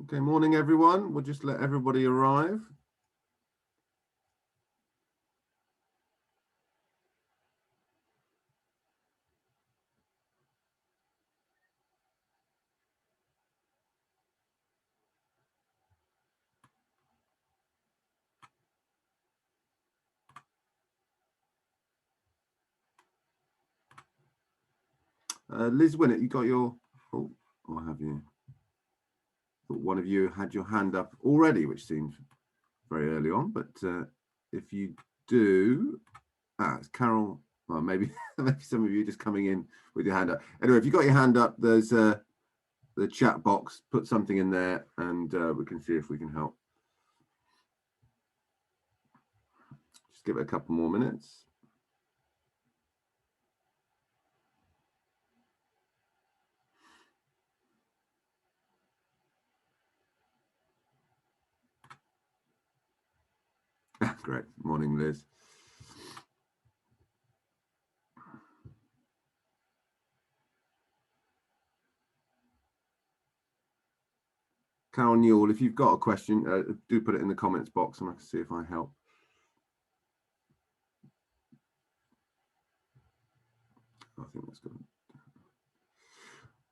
Okay, morning everyone. We'll just let everybody arrive. Liz Winnett, you got your, or have you? Thought one of you had your hand up already, which seems very early on, but if you do, it's Carol. Well, maybe maybe some of you just coming in with your hand up. Anyway, if you got your hand up, there's the chat box. Put something in there, and we can see if we can help. Just give it a couple more minutes. Great. Morning, Liz. Carol Newell, if you've got a question, do put it in the comments box and I can see if I help. I think that's good.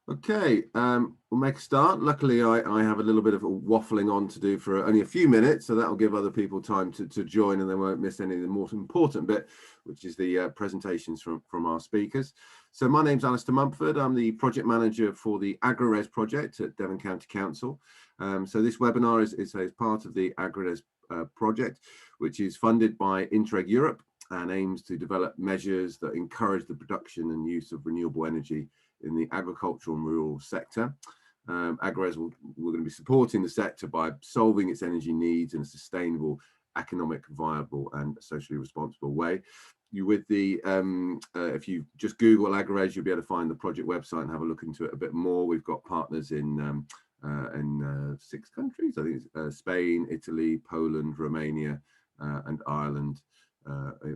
Okay, we'll make a start. Luckily, I have a little bit of a waffling on to do for only a few minutes, so that will give other people time to join and they won't miss any of the more important bit, which is the presentations from our speakers. So my name's Alistair Mumford. I'm the project manager for the AgriRes project at Devon County Council. So this webinar is part of the AgriRes project, which is funded by Interreg Europe and aims to develop measures that encourage the production and use of renewable energy in the agricultural and rural sector. AgriRes we're going to be supporting the sector by solving its energy needs in a sustainable, economic, viable and socially responsible way. If you just Google AgriRes, you'll be able to find the project website and have a look into it a bit more. We've got partners in 6 countries, I think it's Spain, Italy, Poland, Romania and Ireland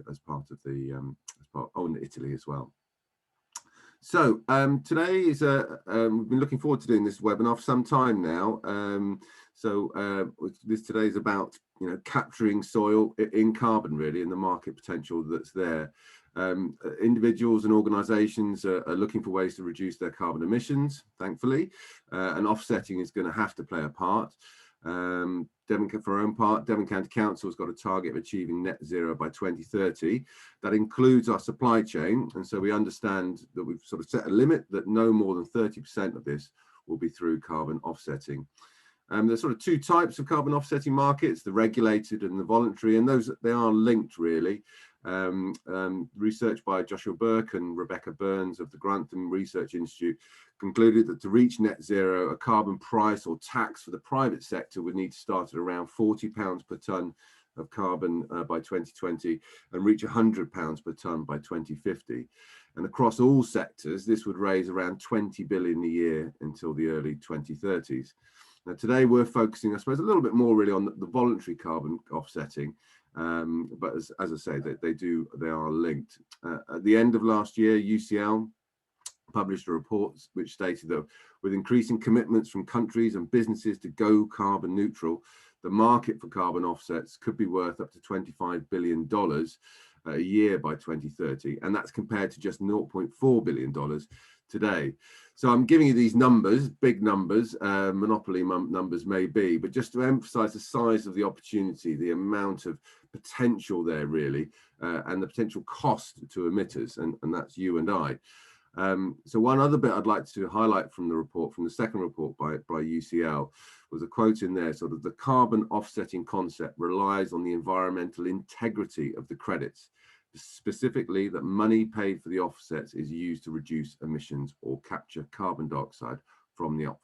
as part of the, and Italy as well. So today is we've been looking forward to doing this webinar for some time now. Today is about capturing soil in carbon, really, and the market potential that's there. Individuals and organisations are looking for ways to reduce their carbon emissions, thankfully, and offsetting is going to have to play a part. For our own part, Devon County Council has got a target of achieving net zero by 2030. That includes our supply chain, and so we understand that we've sort of set a limit that no more than 30% of this will be through carbon offsetting. There's sort of 2 types of carbon offsetting markets, the regulated and the voluntary, and they are linked really. Research by Joshua Burke and Rebecca Burns of the Grantham Research Institute concluded that to reach net zero, a carbon price or tax for the private sector would need to start at around £40 per tonne of carbon by 2020 and reach £100 per tonne by 2050. And across all sectors, this would raise around 20 billion a year until the early 2030s. Now, today we're focusing, I suppose, a little bit more really on the voluntary carbon offsetting. But as I say, they are linked. At the end of last year, UCL published a report which stated that with increasing commitments from countries and businesses to go carbon neutral, the market for carbon offsets could be worth up to $25 billion a year by 2030, and that's compared to just $0.4 billion today. So I'm giving you these numbers, big numbers, monopoly numbers may be, but just to emphasize the size of the opportunity, the amount of potential there really, and the potential cost to emitters, and that's you and I. So one other bit I'd like to highlight from the report, from the second report by UCL, was a quote in there, sort of the carbon offsetting concept relies on the environmental integrity of the credits, specifically that money paid for the offsets is used to reduce emissions or capture carbon dioxide from the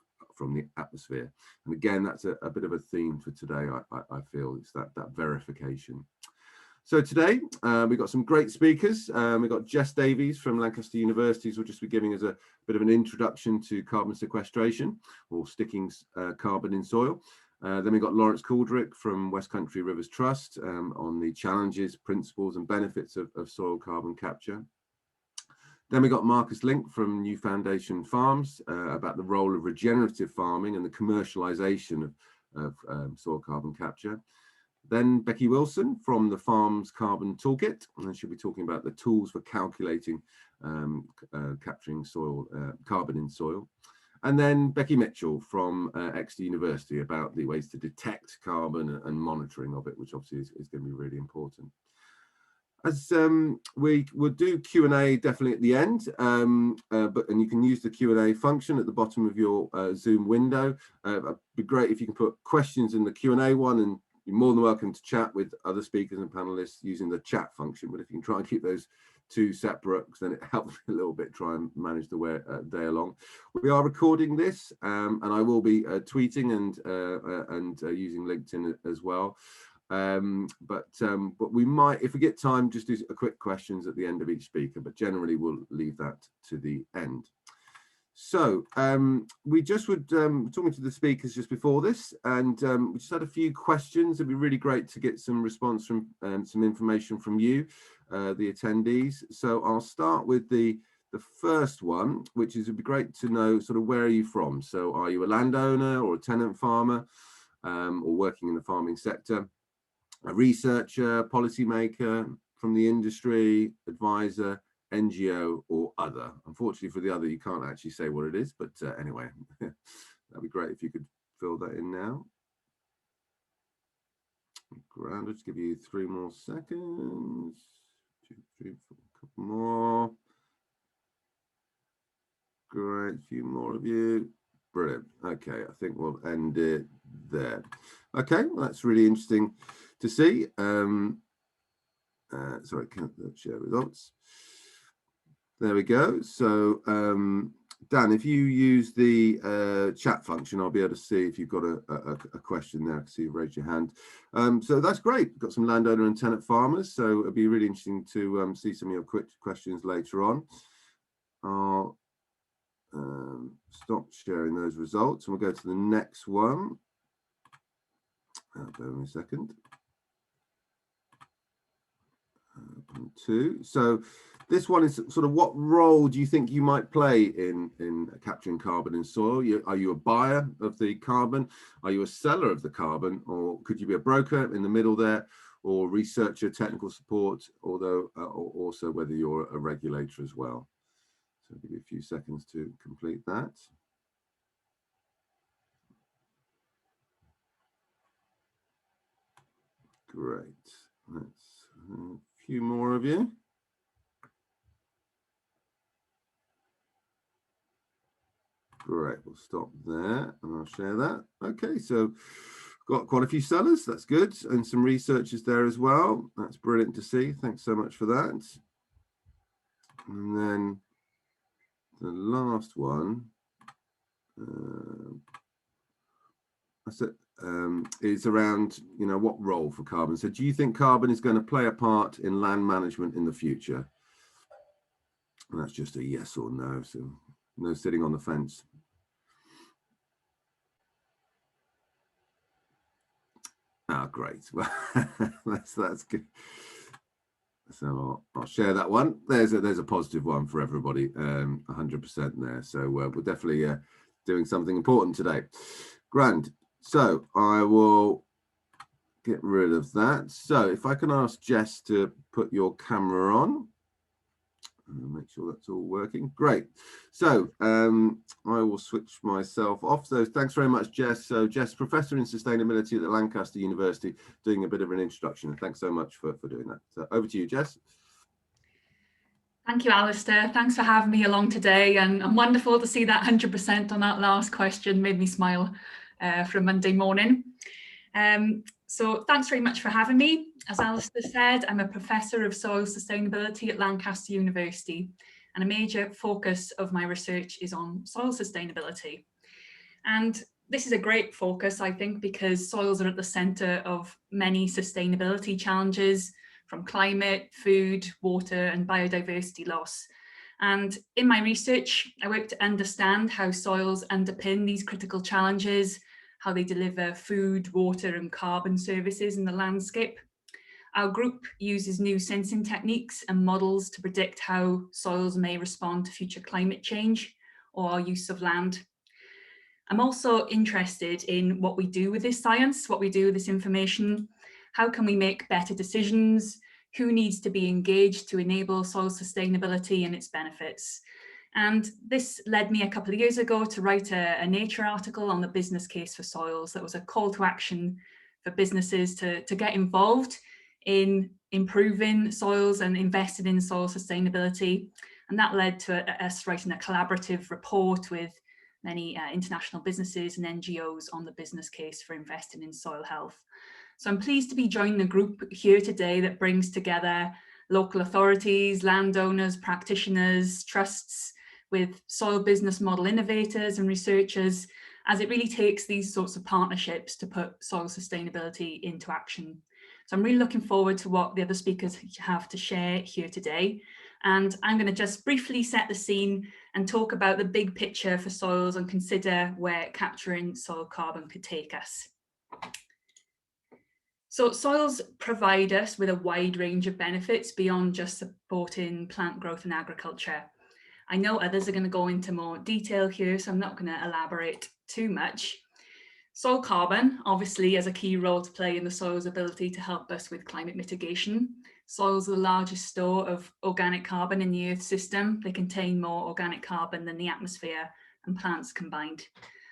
atmosphere. And again, that's a bit of a theme for today, I feel, it's that verification. So today we've got some great speakers. We've got Jess Davies from Lancaster University, who will just be giving us a bit of an introduction to carbon sequestration or sticking carbon in soil. Then we've got Lawrence Couldrick from West Country Rivers Trust on the challenges, principles and benefits of soil carbon capture. Then we got Marcus Link from New Foundation Farms about the role of regenerative farming and the commercialization of soil carbon capture. Then Becky Wilson from the Farms Carbon Toolkit, and she'll be talking about the tools for calculating capturing soil carbon in soil. And then Becky Mitchell from Exeter University about the ways to detect carbon and monitoring of it, which obviously is going to be really important. As we will do Q&A definitely at the end, and you can use the Q&A function at the bottom of your Zoom window. It'd be great if you can put questions in the Q&A one, and you're more than welcome to chat with other speakers and panelists using the chat function. But if you can try and keep those two separate, because then it helps a little bit try and manage the day along. We are recording this, and I will be tweeting and using LinkedIn as well. But we might, if we get time, just do a quick questions at the end of each speaker, but generally we'll leave that to the end. So we just were talking to the speakers just before this, and we just had a few questions. It'd be really great to get some response from some information from you, the attendees. So I'll start with the first one, which is, it'd be great to know sort of where are you from? So are you a landowner or a tenant farmer, or working in the farming sector? A researcher, policymaker, from the industry, advisor, NGO, or other. Unfortunately for the other, you can't actually say what it is, but anyway, that'd be great if you could fill that in now. Grand, I'll just give you 3 more seconds. 2, 3, 4, a couple more. Great, a few more of you. Brilliant. Okay, I think we'll end it there. Okay, well, that's really interesting to see. Sorry, can't share results. There we go. So Dan, if you use the chat function, I'll be able to see if you've got a question there. I can see you raised your hand. So that's great. We've got some landowner and tenant farmers. So it'll be really interesting to see some of your quick questions later on. I'll stop sharing those results and we'll go to the next one. Bear with me a second. 2. So this one is sort of, what role do you think you might play in capturing carbon in soil? Are you a buyer of the carbon? Are you a seller of the carbon? Or could you be a broker in the middle there, or researcher, technical support, although or also whether you're a regulator as well? So I'll give you a few seconds to complete that. Great. Let's a few more of you. Great, we'll stop there and I'll share that. Okay, so got quite a few sellers, that's good, and some researchers there as well. That's brilliant to see. Thanks so much for that. And then the last one is around, you know, what role for carbon. So do you think carbon is going to play a part in land management in the future? And that's just a yes or no, so no sitting on the fence. Ah, great. Well, that's good. So I'll share that one. There's a positive one for everybody, 100% there. So we're definitely doing something important today. Grand. So I will get rid of that. So if I can ask Jess to put your camera on. Make sure that's all working. Great. So I will switch myself off. So thanks very much, Jess. So Jess, Professor in Sustainability at Lancaster University, doing a bit of an introduction. And thanks so much for doing that. So over to you, Jess. Thank you, Alistair. Thanks for having me along today. And wonderful to see that 100% on that last question. Made me smile for a Monday morning. So thanks very much for having me. As Alistair said, I'm a Professor of Soil Sustainability at Lancaster University, and a major focus of my research is on soil sustainability. And this is a great focus, I think, because soils are at the centre of many sustainability challenges, from climate, food, water and biodiversity loss. And in my research, I work to understand how soils underpin these critical challenges, how they deliver food, water and carbon services in the landscape. Our group uses new sensing techniques and models to predict how soils may respond to future climate change or our use of land. I'm also interested in what we do with this science, what we do with this information. How can we make better decisions? Who needs to be engaged to enable soil sustainability and its benefits? And this led me a couple of years ago to write a Nature article on the business case for soils. That was a call to action for businesses to get involved in improving soils and invested in soil sustainability. And that led to us writing a collaborative report with many international businesses and NGOs on the business case for investing in soil health. So I'm pleased to be joining the group here today that brings together local authorities, landowners, practitioners, trusts, with soil business model innovators and researchers, as it really takes these sorts of partnerships to put soil sustainability into action. So I'm really looking forward to what the other speakers have to share here today. And I'm going to just briefly set the scene and talk about the big picture for soils and consider where capturing soil carbon could take us. So soils provide us with a wide range of benefits beyond just supporting plant growth and agriculture. I know others are going to go into more detail here, so I'm not going to elaborate too much. Soil carbon obviously has a key role to play in the soil's ability to help us with climate mitigation. Soils are the largest store of organic carbon in the Earth system. They contain more organic carbon than the atmosphere and plants combined.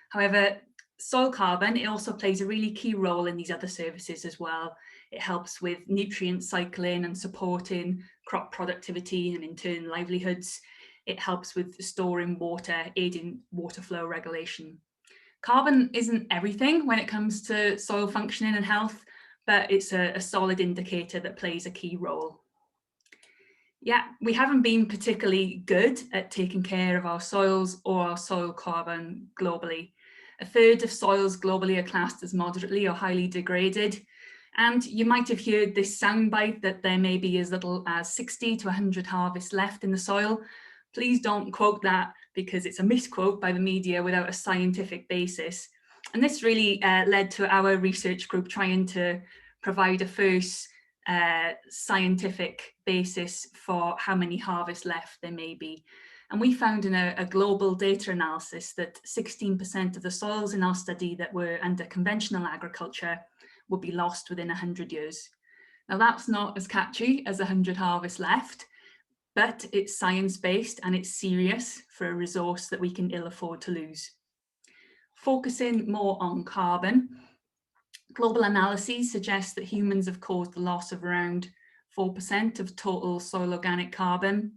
However, soil carbon, it also plays a really key role in these other services as well. It helps with nutrient cycling and supporting crop productivity and in turn livelihoods. It helps with storing water, aiding water flow regulation. Carbon isn't everything when it comes to soil functioning and health, but it's a solid indicator that plays a key role. Yeah, we haven't been particularly good at taking care of our soils or our soil carbon globally. A third of soils globally are classed as moderately or highly degraded. And you might have heard this soundbite that there may be as little as 60 to 100 harvests left in the soil. Please don't quote that because it's a misquote by the media without a scientific basis. And this really led to our research group trying to provide a first scientific basis for how many harvests left there may be. And we found in a global data analysis that 16% of the soils in our study that were under conventional agriculture would be lost within 100 years. Now that's not as catchy as 100 harvests left, but it's science-based and it's serious for a resource that we can ill afford to lose. Focusing more on carbon, global analyses suggest that humans have caused the loss of around 4% of total soil organic carbon,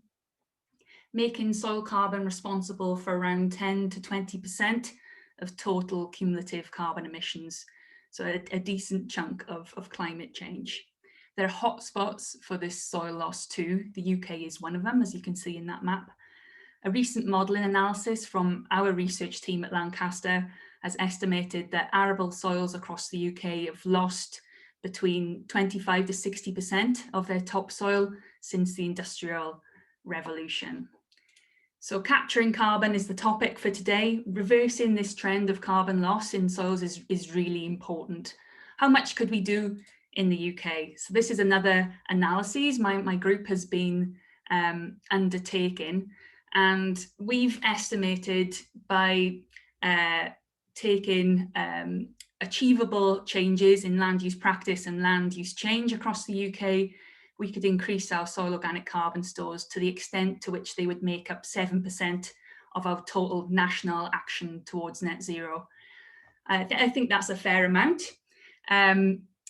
making soil carbon responsible for around 10 to 20% of total cumulative carbon emissions. So a decent chunk of climate change. There are hotspots for this soil loss too. The UK is one of them, as you can see in that map. A recent modelling analysis from our research team at Lancaster has estimated that arable soils across the UK have lost between 25 to 60% of their topsoil since the Industrial Revolution. So capturing carbon is the topic for today. Reversing this trend of carbon loss in soils is really important. How much could we do in the UK? So this is another analysis my group has been undertaking, and we've estimated by taking achievable changes in land use practice and land use change across the UK, we could increase our soil organic carbon stores to the extent to which they would make up 7% of our total national action towards net zero. I think that's a fair amount.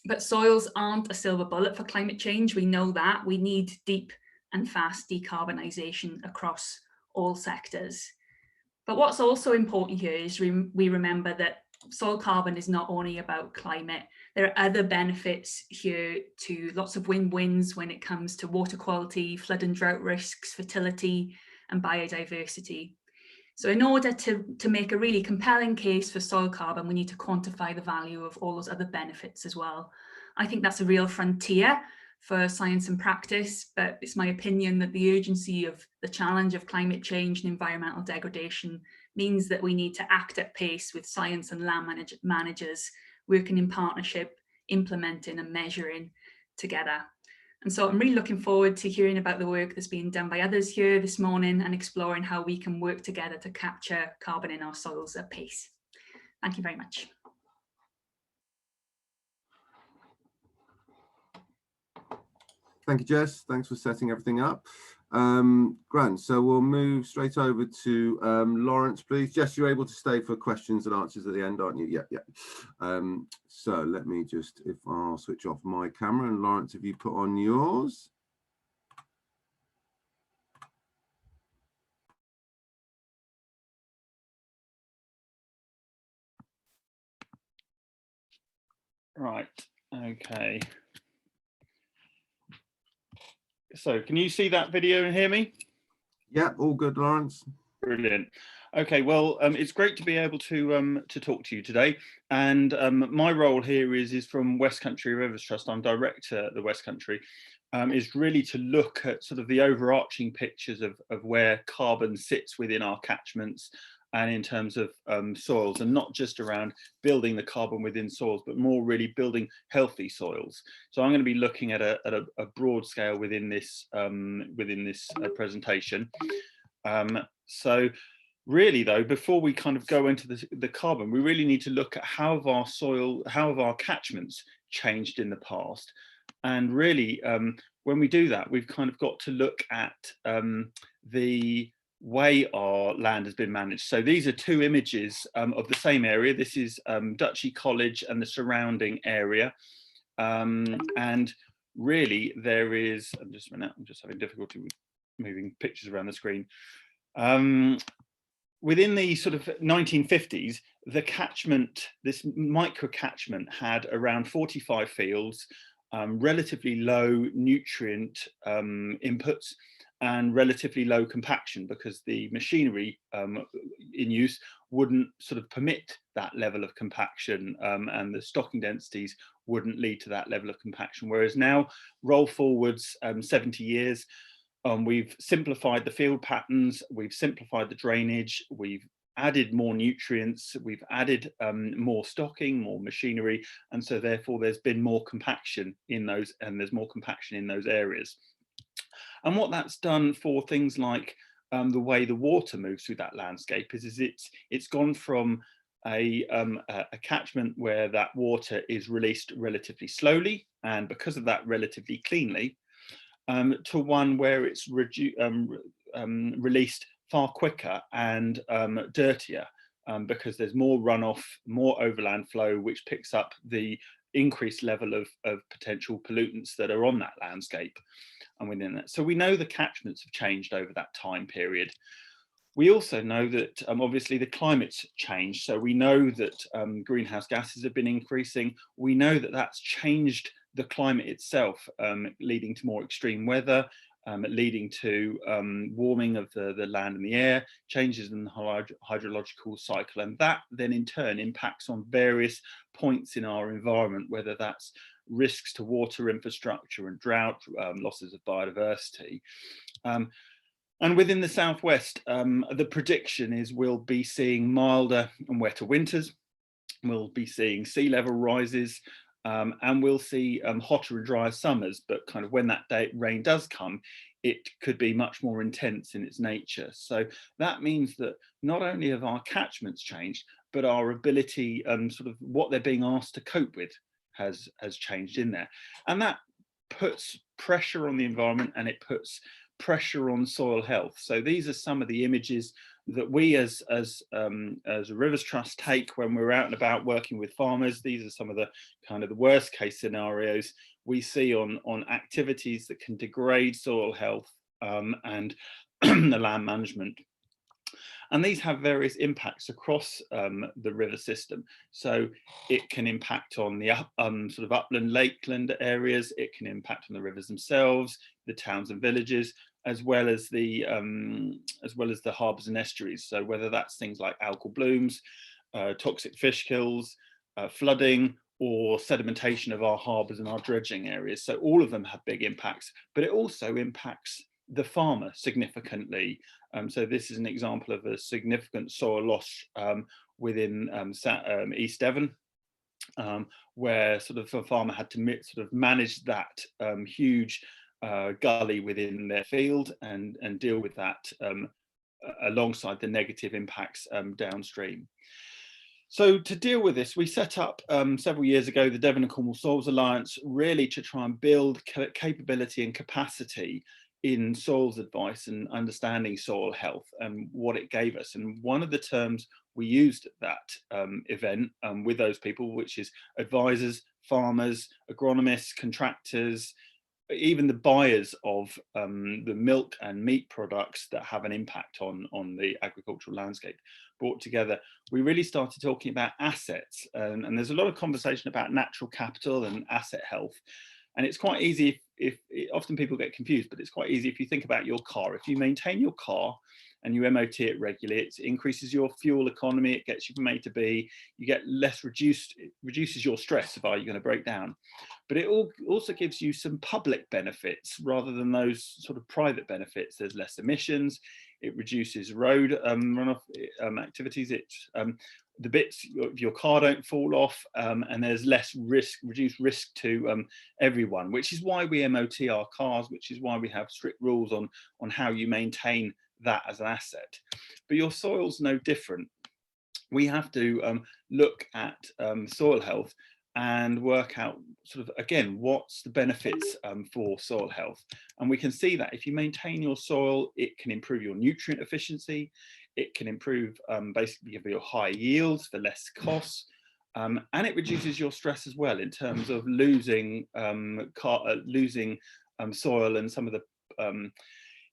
But soils aren't a silver bullet for climate change. We know that. We need deep and fast decarbonisation across all sectors. But what's also important here is we remember that soil carbon is not only about climate. There are other benefits here too, lots of win-wins when it comes to water quality, flood and drought risks, fertility and biodiversity. So in order to make a really compelling case for soil carbon, we need to quantify the value of all those other benefits as well. I think that's a real frontier for science and practice, but it's my opinion that the urgency of the challenge of climate change and environmental degradation means that we need to act at pace with science and land managers working in partnership, implementing and measuring together. And so I'm really looking forward to hearing about the work that's being done by others here this morning and exploring how we can work together to capture carbon in our soils at pace. Thank you very much. Thank you, Jess. Thanks for setting everything up. Grant, so we'll move straight over to Lawrence, please. Jess, you're able to stay for questions and answers at the end, aren't you? Yeah. So let me just, if I'll switch off my camera, and Lawrence, if you put on yours. Right, okay. So can you see that video and hear me? Yeah, all good, Lawrence. Brilliant. Okay, well, it's great to be able to talk to you today. And my role here is from West Country Rivers Trust. I'm director at the West Country. Is really to look at sort of the overarching pictures of where carbon sits within our catchments and in terms of soils, and not just around building the carbon within soils, but more really building healthy soils. So I'm going to be looking at a broad scale within this presentation. So really though, before we kind of go into the carbon, we really need to look at how have our catchments changed in the past. And really, when we do that, we've kind of got to look at the way our land has been managed. So these are two images of the same area. This is Duchy College and the surrounding area. And really there is, I'm just having difficulty with moving pictures around the screen. Within the sort of 1950s, the catchment, this micro catchment, had around 45 fields, relatively low nutrient inputs and relatively low compaction, because the machinery in use wouldn't sort of permit that level of compaction, and the stocking densities wouldn't lead to that level of compaction. Whereas now, roll forwards 70 years, we've simplified the field patterns, we've simplified the drainage, we've added more nutrients, we've added more stocking, more machinery, and so therefore there's been more compaction in those, and there's more compaction in those areas. And what that's done for things like the way the water moves through that landscape is it's gone from a catchment where that water is released relatively slowly, and because of that relatively cleanly, to one where it's released far quicker and dirtier, because there's more runoff, more overland flow, which picks up the increased level of potential pollutants that are on that landscape and within that. So we know the catchments have changed over that time period. We also know that obviously the climate's changed. So we know that greenhouse gases have been increasing. We know that that's changed the climate itself, leading to more extreme weather, leading to warming of the land and the air, changes in the hydrological cycle, and that then in turn impacts on various points in our environment, whether that's risks to water infrastructure and drought, losses of biodiversity. And within the southwest, the prediction is we'll be seeing milder and wetter winters, we'll be seeing sea level rises, and we'll see hotter and drier summers, but kind of when that rain does come, it could be much more intense in its nature. So that means that not only have our catchments changed, but our ability, sort of what they're being asked to cope with has changed in there. And that puts pressure on the environment, and it puts pressure on soil health. So these are some of the images that we as a Rivers Trust take when we're out and about working with farmers. These are some of the kind of the worst case scenarios we see on activities that can degrade soil health and the land management. And these have various impacts across the river system. So it can impact on the sort of upland, lakeland areas. It can impact on the rivers themselves, the towns and villages, as well as the harbours and estuaries. So whether that's things like algal blooms, toxic fish kills, flooding, or sedimentation of our harbours and our dredging areas. So all of them have big impacts, but it also impacts the farmer significantly. So this is an example of a significant soil loss within East Devon. where sort of a farmer had to sort of manage that huge gully within their field and deal with that alongside the negative impacts downstream. So to deal with this, we set up several years ago the Devon and Cornwall Soils Alliance, really to try and build capability and capacity in soils advice and understanding soil health and what it gave us. And one of the terms we used at that event with those people, which is advisors, farmers, agronomists, contractors, even the buyers of the milk and meat products that have an impact on the agricultural landscape, brought together, we really started talking about assets. And there's a lot of conversation about natural capital and asset health. And it's quite easy if often people get confused, but it's quite easy if you think about your car. If you maintain your car and you MOT it regularly, it increases your fuel economy, it gets you from A to B, you get less it reduces your stress if you're going to break down. But it also gives you some public benefits rather than those sort of private benefits. There's less emissions, it reduces road runoff activities, the bits of your car don't fall off, and there's less risk, reduced risk to everyone, which is why we MOT our cars, which is why we have strict rules on how you maintain that as an asset. But your soil's no different. We have to look at soil health and work out sort of, again, what's the benefits for soil health. And we can see that if you maintain your soil, it can improve your nutrient efficiency, it can improve basically give you high yields for less costs, and it reduces your stress as well in terms of losing soil and some of the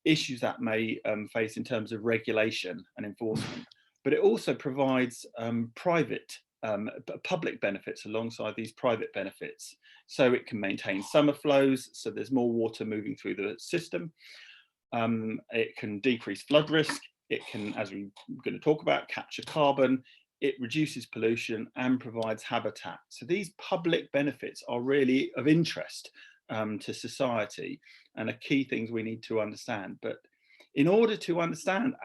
issues that may face in terms of regulation and enforcement. But it also provides public benefits alongside these private benefits. So it can maintain summer flows, so there's more water moving through the system. It can decrease flood risk. It can, as we're going to talk about, capture carbon. It reduces pollution and provides habitat. So these public benefits are really of interest to society and are key things we need to understand. But in order to understand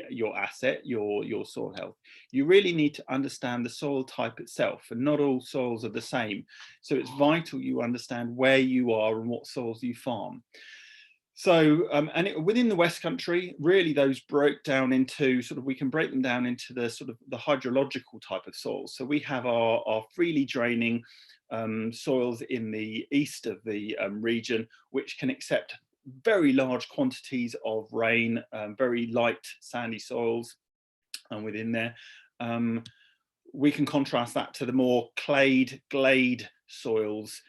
your soil health, you really need to understand the soil type itself, and not all soils are the same. So it's vital you understand where you are and what soils you farm. So, within the West Country, really those broke down into we can break them down into the the hydrological type of soils. So we have our freely draining soils in the east of the region, which can accept very large quantities of rain, very light sandy soils within there. We can contrast that to the more clayed, glade soils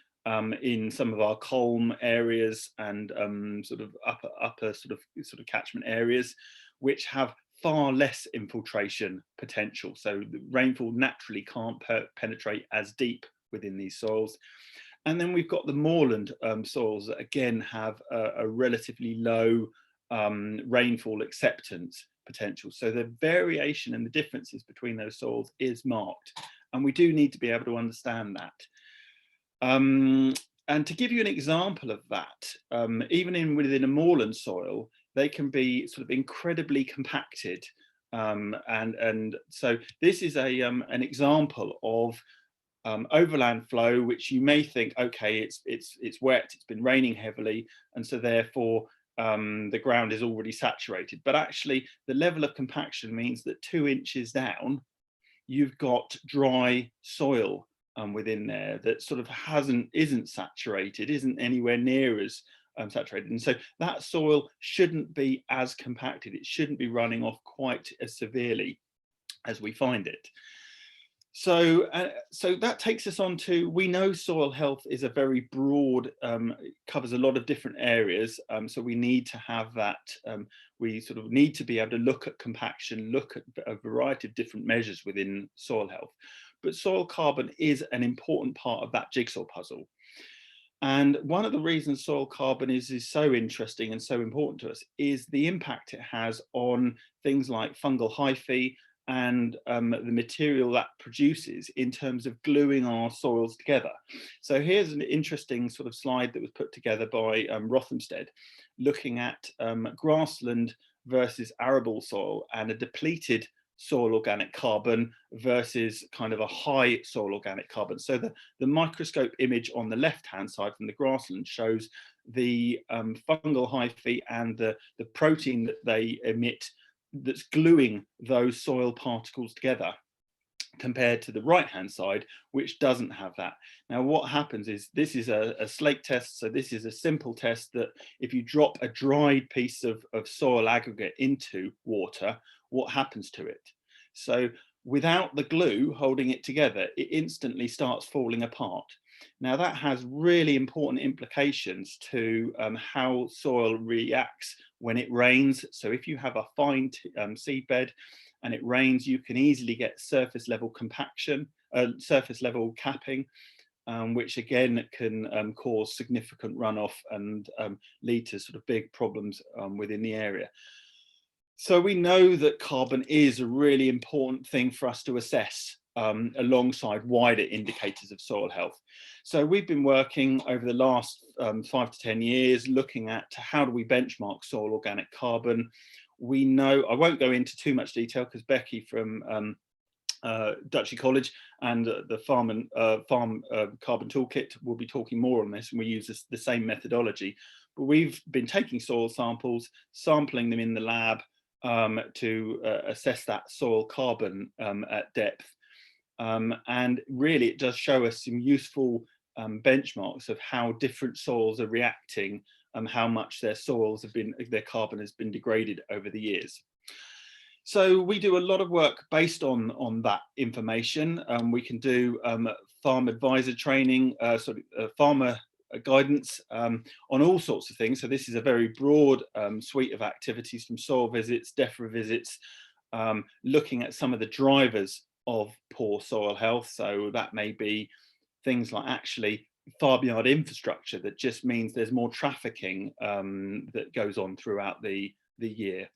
in some of our colm areas and upper catchment areas, which have far less infiltration potential. So the rainfall naturally can't penetrate as deep within these soils. And then we've got the moorland soils that again have a relatively low rainfall acceptance potential. So the variation and the differences between those soils is marked. And we do need to be able to understand that. And to give you an example of that, even within a moorland soil, they can be incredibly compacted. And so this is an example of overland flow, which you may think, okay, it's wet, it's been raining heavily, and so therefore the ground is already saturated. But actually, the level of compaction means that 2 inches down, you've got dry soil within there that isn't saturated, isn't anywhere near as saturated, and so that soil shouldn't be as compacted. It shouldn't be running off quite as severely as we find it. So that takes us on to, we know soil health is a very broad, covers a lot of different areas. So we need to have that, we need to be able to look at compaction, look at a variety of different measures within soil health. But soil carbon is an important part of that jigsaw puzzle. And one of the reasons soil carbon is so interesting and so important to us is the impact it has on things like fungal hyphae, and the material that produces in terms of gluing our soils together. So here's an interesting slide that was put together by Rothamsted, looking at grassland versus arable soil and a depleted soil organic carbon versus kind of a high soil organic carbon. So the microscope image on the left-hand side from the grassland shows the fungal hyphae and the protein that they emit that's gluing those soil particles together, compared to the right hand side, which doesn't have that. Now what happens is, this is a slake test, so this is a simple test that if you drop a dried piece of soil aggregate into water, what happens to it? So without the glue holding it together, it instantly starts falling apart. Now that has really important implications to how soil reacts when it rains. So if you have a fine seedbed and it rains, you can easily get surface level compaction, surface level capping, which again can cause significant runoff and lead to sort of big problems within the area. So we know that carbon is a really important thing for us to assess alongside wider indicators of soil health. So we've been working over the last 5 to 10 years looking at how do we benchmark soil organic carbon. We know, I won't go into too much detail because Becky from Dutch Ecology and the Farm Carbon Toolkit will be talking more on this, and we use the same methodology. But we've been taking soil samples, sampling them in the lab to assess that soil carbon at depth. And really it does show us some useful benchmarks of how different soils are reacting and how much their carbon has been degraded over the years. So we do a lot of work based on that information. We can do farm advisor training, farmer guidance on all sorts of things. So this is a very broad suite of activities, from soil visits, DEFRA visits, looking at some of the drivers of poor soil health. So that may be things like actually farmyard infrastructure that just means there's more trafficking that goes on throughout the year.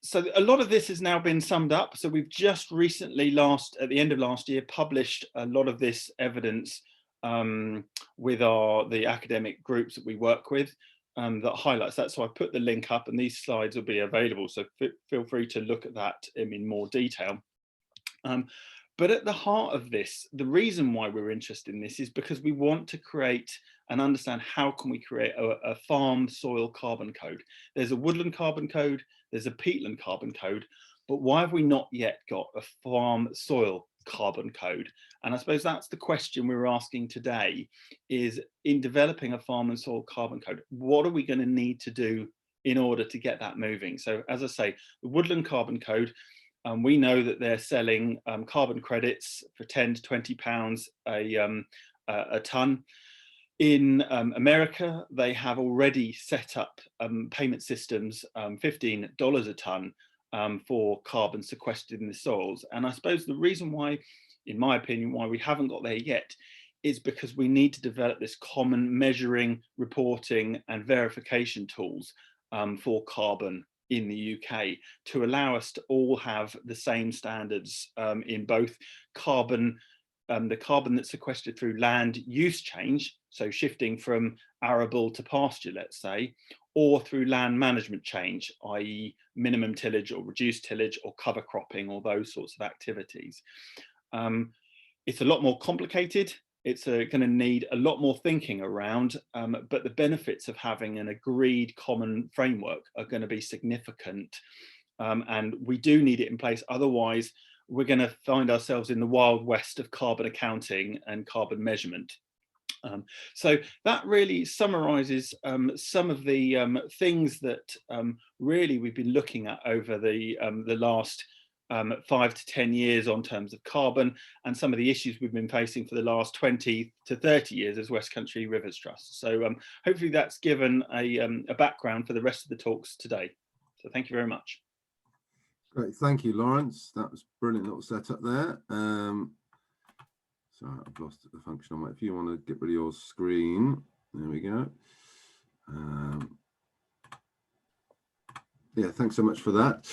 So a lot of this has now been summed up. So we've just recently, at the end of last year, published a lot of this evidence with the academic groups that we work with that highlights that. So I put the link up and these slides will be available. So feel free to look at that in more detail. But at the heart of this, the reason why we're interested in this is because we want to create and understand how can we create a farm soil carbon code. There's a woodland carbon code, there's a peatland carbon code, but why have we not yet got a farm soil carbon code? And I suppose that's the question we're asking today, is in developing a farm and soil carbon code, what are we going to need to do in order to get that moving? So as I say, the woodland carbon code, we know that they're selling carbon credits for 10 to 20 pounds a tonne. In America, they have already set up payment systems, $15 a tonne for carbon sequestered in the soils. And I suppose the reason why, in my opinion, why we haven't got there yet is because we need to develop this common measuring, reporting and verification tools for carbon in the UK to allow us to all have the same standards in both carbon, the carbon that's sequestered through land use change, so shifting from arable to pasture, let's say, or through land management change, i.e. minimum tillage or reduced tillage or cover cropping or those sorts of activities. It's a lot more complicated. It's going to need a lot more thinking around, but the benefits of having an agreed common framework are going to be significant. And we do need it in place. Otherwise, we're going to find ourselves in the wild west of carbon accounting and carbon measurement. So that really summarizes some of the things that really we've been looking at over the last 5 to 10 years on terms of carbon, and some of the issues we've been facing for the last 20 to 30 years as West Country Rivers Trust. So hopefully that's given a background for the rest of the talks today. So thank you very much. Great, thank you, Lawrence. That was a brilliant little setup there. So I've lost the function on my, if you want to get rid of your screen, there we go. Yeah, thanks so much for that.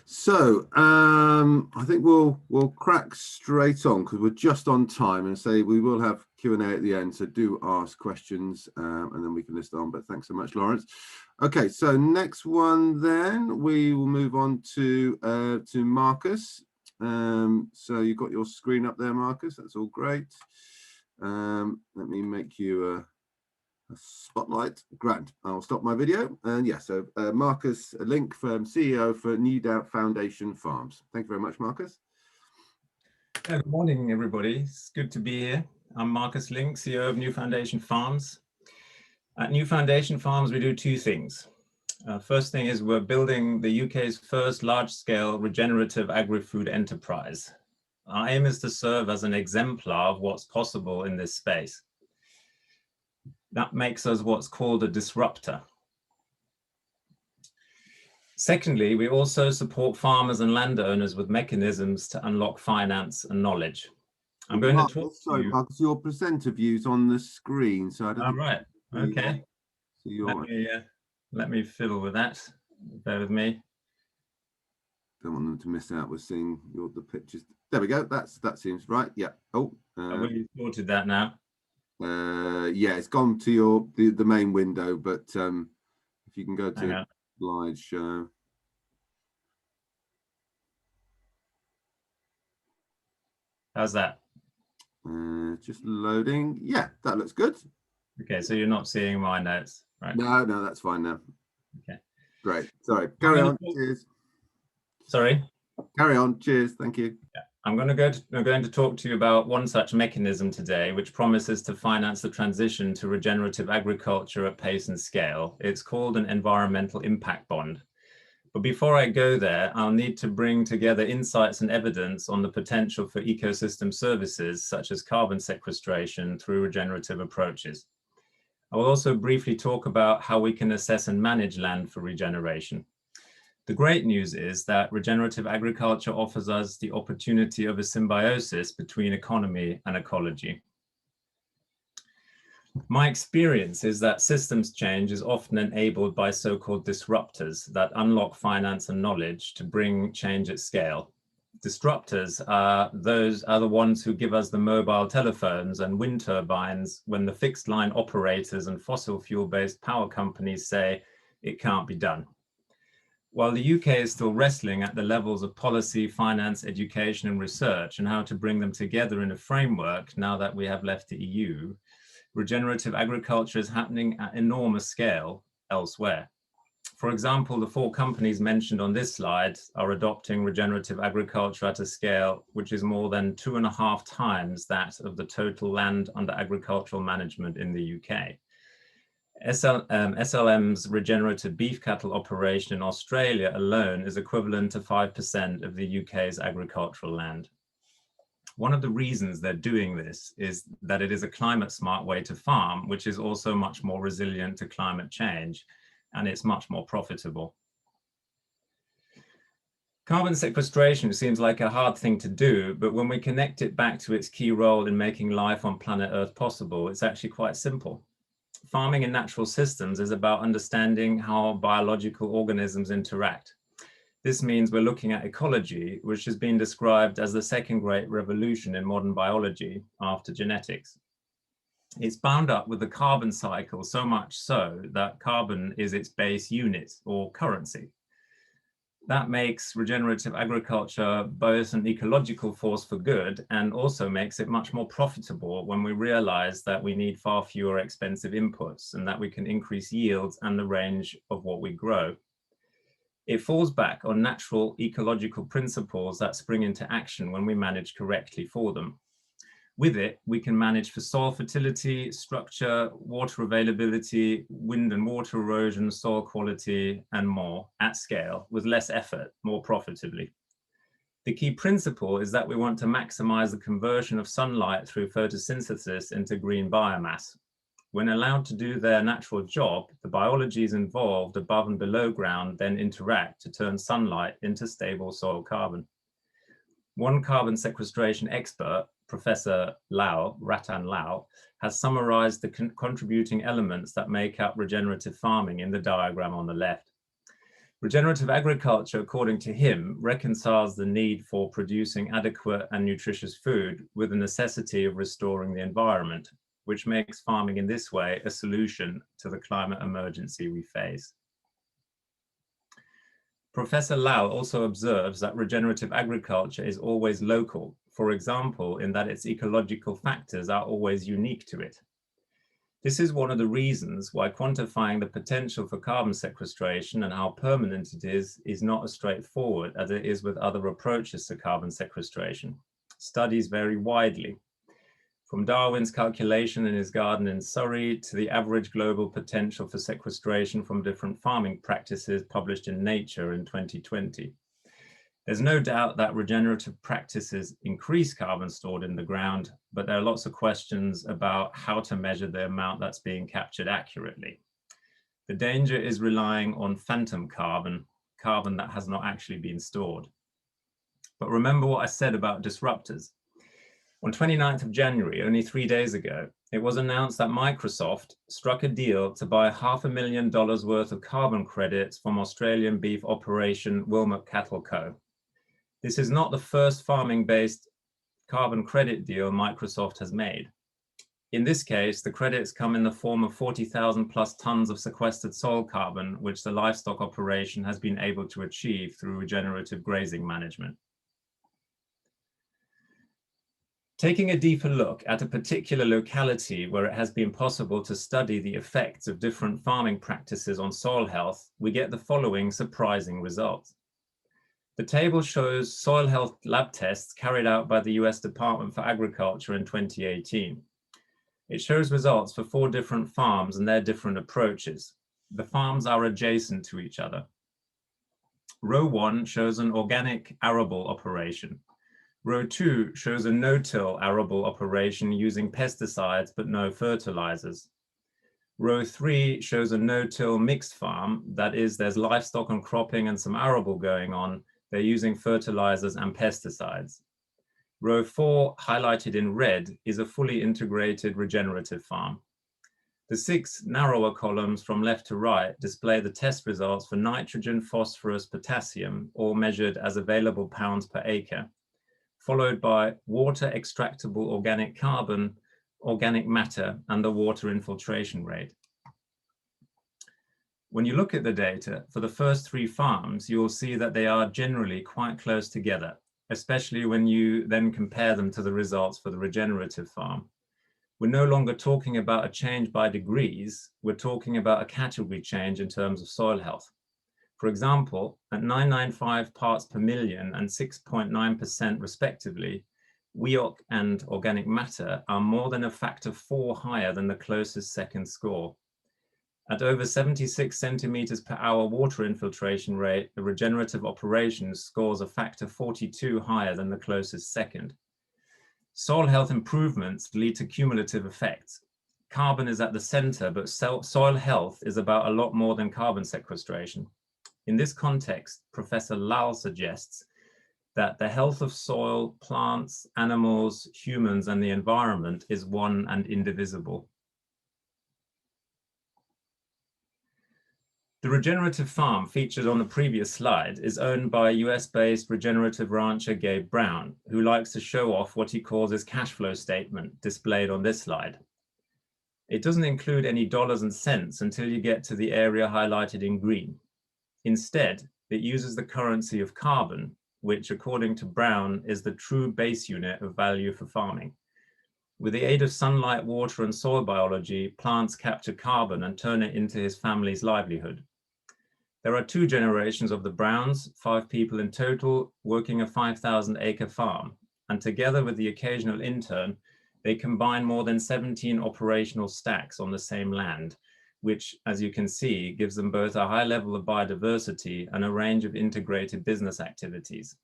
So I think we'll crack straight on because we're just on time, and say we will have Q&A at the end, so do ask questions and then we can list on. But thanks so much, Lawrence. Okay, so next one, then we will move on to Marcus. So you've got your screen up there, Marcus. That's all great. Let me make you a spotlight. Grant. I'll stop my video. And yeah, so Marcus Link, CEO for New Doubt Foundation Farms. Thank you very much, Marcus. Good morning, everybody. It's good to be here. I'm Marcus Link, CEO of New Foundation Farms. At New Foundation Farms, we do two things. First thing is we're building the UK's first large-scale regenerative agri-food enterprise. Our aim is to serve as an exemplar of what's possible in this space. That makes us what's called a disruptor. Secondly, we also support farmers and landowners with mechanisms to unlock finance and knowledge. I'm going to talk to you. Marcus, your presenter view's on the screen, so I don't. All right. Okay. So let me fiddle with that. Bear with me. Don't want them to miss out with seeing the pictures. There we go. That seems right. Yeah. Oh. We sorted that now. Yeah, it's gone to the main window, but if you can go to slideshow. How's that? Just loading. Yeah, that looks good. Okay, so you're not seeing my notes, right? No, that's fine now. Okay. Great. Sorry. Carry on. Cheers. Sorry. Carry on. Cheers. Thank you. Yeah. I'm going to talk to you about one such mechanism today, which promises to finance the transition to regenerative agriculture at pace and scale. It's called an environmental impact bond. But before I go there, I'll need to bring together insights and evidence on the potential for ecosystem services, such as carbon sequestration through regenerative approaches. I will also briefly talk about how we can assess and manage land for regeneration. The great news is that regenerative agriculture offers us the opportunity of a symbiosis between economy and ecology. My experience is that systems change is often enabled by so-called disruptors that unlock finance and knowledge to bring change at scale. Disruptors are the ones who give us the mobile telephones and wind turbines when the fixed line operators and fossil fuel-based power companies say it can't be done. While the UK is still wrestling at the levels of policy, finance, education, and research and how to bring them together in a framework now that we have left the EU, regenerative agriculture is happening at enormous scale elsewhere. For example, the 4 companies mentioned on this slide are adopting regenerative agriculture at a scale which is more than 2.5 times that of the total land under agricultural management in the UK. SLM's regenerative beef cattle operation in Australia alone is equivalent to 5% of the UK's agricultural land. One of the reasons they're doing this is that it is a climate smart way to farm, which is also much more resilient to climate change, and it's much more profitable. Carbon sequestration seems like a hard thing to do, but when we connect it back to its key role in making life on planet Earth possible, it's actually quite simple. Farming in natural systems is about understanding how biological organisms interact. This means we're looking at ecology, which has been described as the second great revolution in modern biology after genetics. It's bound up with the carbon cycle so much so that carbon is its base unit or currency. That makes regenerative agriculture both an ecological force for good and also makes it much more profitable when we realize that we need far fewer expensive inputs and that we can increase yields and the range of what we grow. It falls back on natural ecological principles that spring into action when we manage correctly for them. With it, we can manage for soil fertility, structure, water availability, wind and water erosion, soil quality, and more at scale with less effort, more profitably. The key principle is that we want to maximize the conversion of sunlight through photosynthesis into green biomass. When allowed to do their natural job, the biologies involved above and below ground then interact to turn sunlight into stable soil carbon. One carbon sequestration expert, Professor Ratan Lau, has summarized the contributing elements that make up regenerative farming in the diagram on the left. Regenerative agriculture, according to him, reconciles the need for producing adequate and nutritious food with the necessity of restoring the environment, which makes farming in this way a solution to the climate emergency we face. Professor Lal also observes that regenerative agriculture is always local, for example, in that its ecological factors are always unique to it. This is one of the reasons why quantifying the potential for carbon sequestration and how permanent it is not as straightforward as it is with other approaches to carbon sequestration. Studies vary widely, from Darwin's calculation in his garden in Surrey to the average global potential for sequestration from different farming practices published in Nature in 2020. There's no doubt that regenerative practices increase carbon stored in the ground, but there are lots of questions about how to measure the amount that's being captured accurately. The danger is relying on phantom carbon, carbon that has not actually been stored. But remember what I said about disruptors. On 29th of January, only 3 days ago, it was announced that Microsoft struck a deal to buy $500,000 worth of carbon credits from Australian beef operation Wilmot Cattle Co. This is not the first farming-based carbon credit deal Microsoft has made. In this case, the credits come in the form of 40,000 plus tons of sequestered soil carbon, which the livestock operation has been able to achieve through regenerative grazing management. Taking a deeper look at a particular locality where it has been possible to study the effects of different farming practices on soil health, we get the following surprising results. The table shows soil health lab tests carried out by the US Department for Agriculture in 2018. It shows results for 4 different farms and their different approaches. The farms are adjacent to each other. Row 1 shows an organic arable operation. Row 2 shows a no-till arable operation using pesticides but no fertilizers. Row 3 shows a no-till mixed farm, that is, there's livestock and cropping and some arable going on. They're using fertilizers and pesticides. Row 4, highlighted in red, is a fully integrated regenerative farm. The 6 narrower columns from left to right display the test results for nitrogen, phosphorus, potassium, all measured as available pounds per acre, followed by water extractable organic carbon, organic matter, and the water infiltration rate. When you look at the data for the first 3 farms, you'll see that they are generally quite close together, especially when you then compare them to the results for the regenerative farm. We're no longer talking about a change by degrees, we're talking about a category change in terms of soil health. For example, at 995 parts per million and 6.9% respectively, WEOC and organic matter are more than a factor 4 higher than the closest second score. At over 76 centimeters per hour water infiltration rate, the regenerative operation scores a factor 42 higher than the closest second. Soil health improvements lead to cumulative effects. Carbon is at the center, but soil health is about a lot more than carbon sequestration. In this context, Professor Lal suggests that the health of soil, plants, animals, humans, and the environment is one and indivisible. The regenerative farm featured on the previous slide is owned by US-based regenerative rancher Gabe Brown, who likes to show off what he calls his cash flow statement displayed on this slide. It doesn't include any dollars and cents until you get to the area highlighted in green. Instead, it uses the currency of carbon, which according to Brown is the true base unit of value for farming. With the aid of sunlight, water, and soil biology, plants capture carbon and turn it into his family's livelihood. There are 2 generations of the Browns, 5 people in total, working a 5,000-acre farm, and together with the occasional intern, they combine more than 17 operational stacks on the same land, which, as you can see, gives them both a high level of biodiversity and a range of integrated business activities.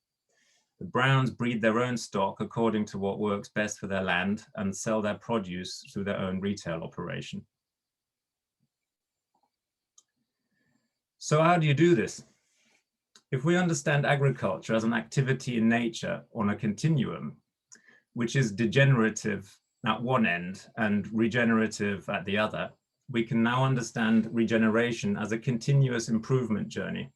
The Browns breed their own stock according to what works best for their land and sell their produce through their own retail operation. So how do you do this? If we understand agriculture as an activity in nature on a continuum, which is degenerative at one end and regenerative at the other, we can now understand regeneration as a continuous improvement journey.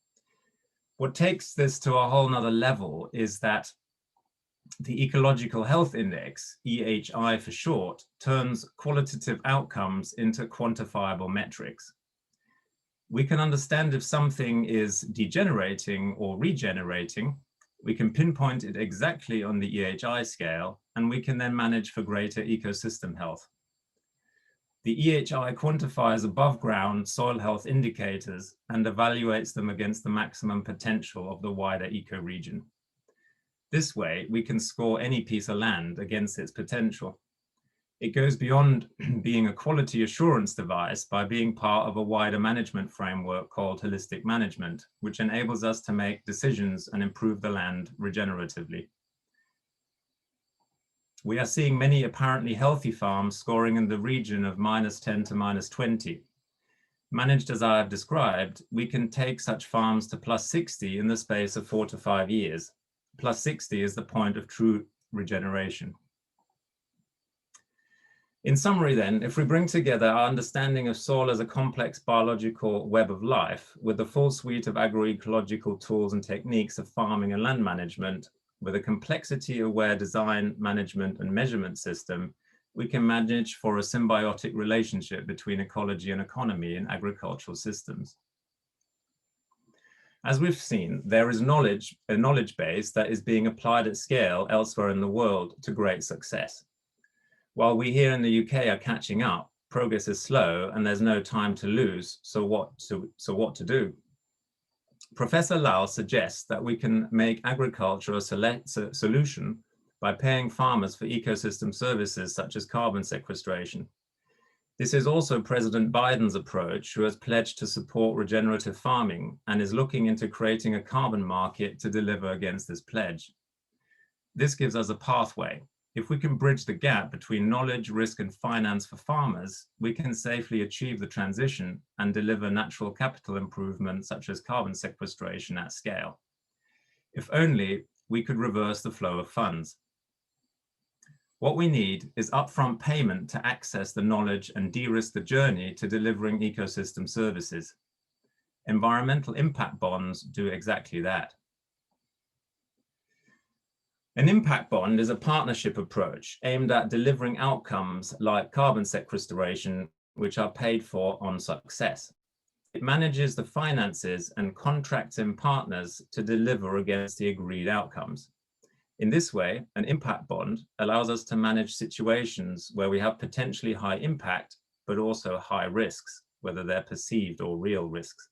What takes this to a whole nother level is that the Ecological Health Index, EHI for short, turns qualitative outcomes into quantifiable metrics. We can understand if something is degenerating or regenerating. We can pinpoint it exactly on the EHI scale, and we can then manage for greater ecosystem health. The EHI quantifies above ground soil health indicators and evaluates them against the maximum potential of the wider ecoregion. This way, we can score any piece of land against its potential. It goes beyond being a quality assurance device by being part of a wider management framework called holistic management, which enables us to make decisions and improve the land regeneratively. We are seeing many apparently healthy farms scoring in the region of -10 to -20. Managed as I have described, we can take such farms to +60 in the space of 4 to 5 years. +60 is the point of true regeneration. In summary then, if we bring together our understanding of soil as a complex biological web of life with the full suite of agroecological tools and techniques of farming and land management, with a complexity-aware design, management, and measurement system, we can manage for a symbiotic relationship between ecology and economy in agricultural systems. As we've seen, there is a knowledge base that is being applied at scale elsewhere in the world to great success. While we here in the UK are catching up, progress is slow and there's no time to lose, so what to do? Professor Lau suggests that we can make agriculture a solution by paying farmers for ecosystem services such as carbon sequestration. This is also President Biden's approach, who has pledged to support regenerative farming and is looking into creating a carbon market to deliver against this pledge. This gives us a pathway. If we can bridge the gap between knowledge, risk, and finance for farmers, we can safely achieve the transition and deliver natural capital improvements such as carbon sequestration at scale. If only we could reverse the flow of funds. What we need is upfront payment to access the knowledge and de-risk the journey to delivering ecosystem services. Environmental impact bonds do exactly that. An impact bond is a partnership approach aimed at delivering outcomes like carbon sequestration, which are paid for on success. It manages the finances and contracts in partners to deliver against the agreed outcomes. In this way, an impact bond allows us to manage situations where we have potentially high impact, but also high risks, whether they're perceived or real risks.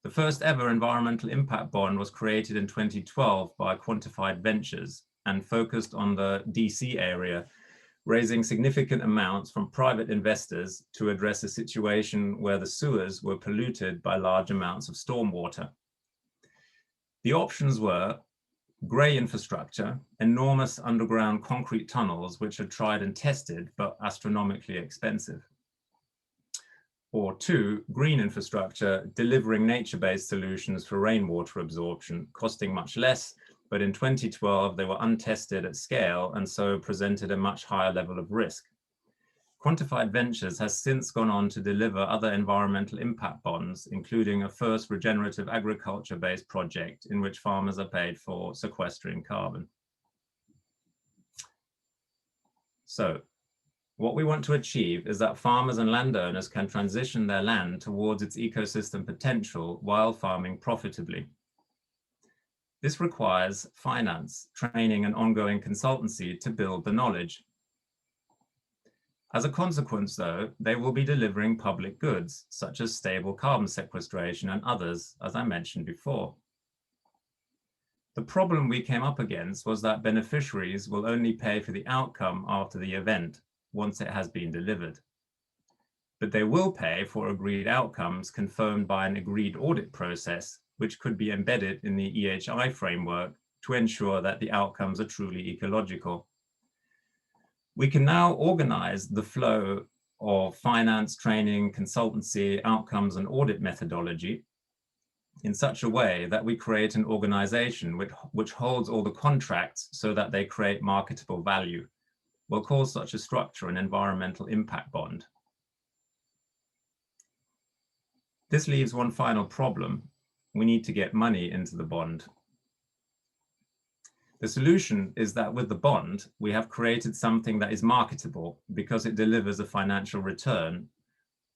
The first ever environmental impact bond was created in 2012 by Quantified Ventures and focused on the DC area, raising significant amounts from private investors to address a situation where the sewers were polluted by large amounts of stormwater. The options were grey infrastructure, enormous underground concrete tunnels which are tried and tested but astronomically expensive. Or 2, green infrastructure, delivering nature-based solutions for rainwater absorption, costing much less, but in 2012 they were untested at scale and so presented a much higher level of risk. Quantified Ventures has since gone on to deliver other environmental impact bonds, including a first regenerative agriculture-based project in which farmers are paid for sequestering carbon. So, what we want to achieve is that farmers and landowners can transition their land towards its ecosystem potential while farming profitably. This requires finance, training, and ongoing consultancy to build the knowledge. As a consequence, though, they will be delivering public goods, such as stable carbon sequestration and others, as I mentioned before. The problem we came up against was that beneficiaries will only pay for the outcome after the event, once it has been delivered. But they will pay for agreed outcomes confirmed by an agreed audit process, which could be embedded in the EHI framework to ensure that the outcomes are truly ecological. We can now organize the flow of finance, training, consultancy, outcomes, and audit methodology in such a way that we create an organization which holds all the contracts so that they create marketable value. We'll call such a structure an environmental impact bond. This leaves one final problem. we need to get money into the bond. The solution is that with the bond, we have created something that is marketable because it delivers a financial return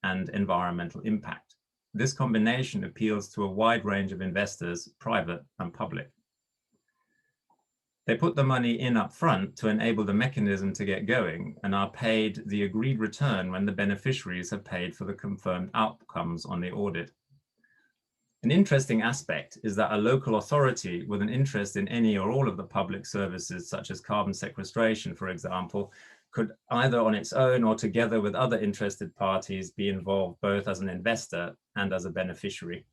and environmental impact. This combination appeals to a wide range of investors, private and public. They put the money in up front to enable the mechanism to get going and are paid the agreed return when the beneficiaries have paid for the confirmed outcomes on the audit. An interesting aspect is that a local authority with an interest in any or all of the public services, such as carbon sequestration, for example, could either on its own or together with other interested parties be involved both as an investor and as a beneficiary.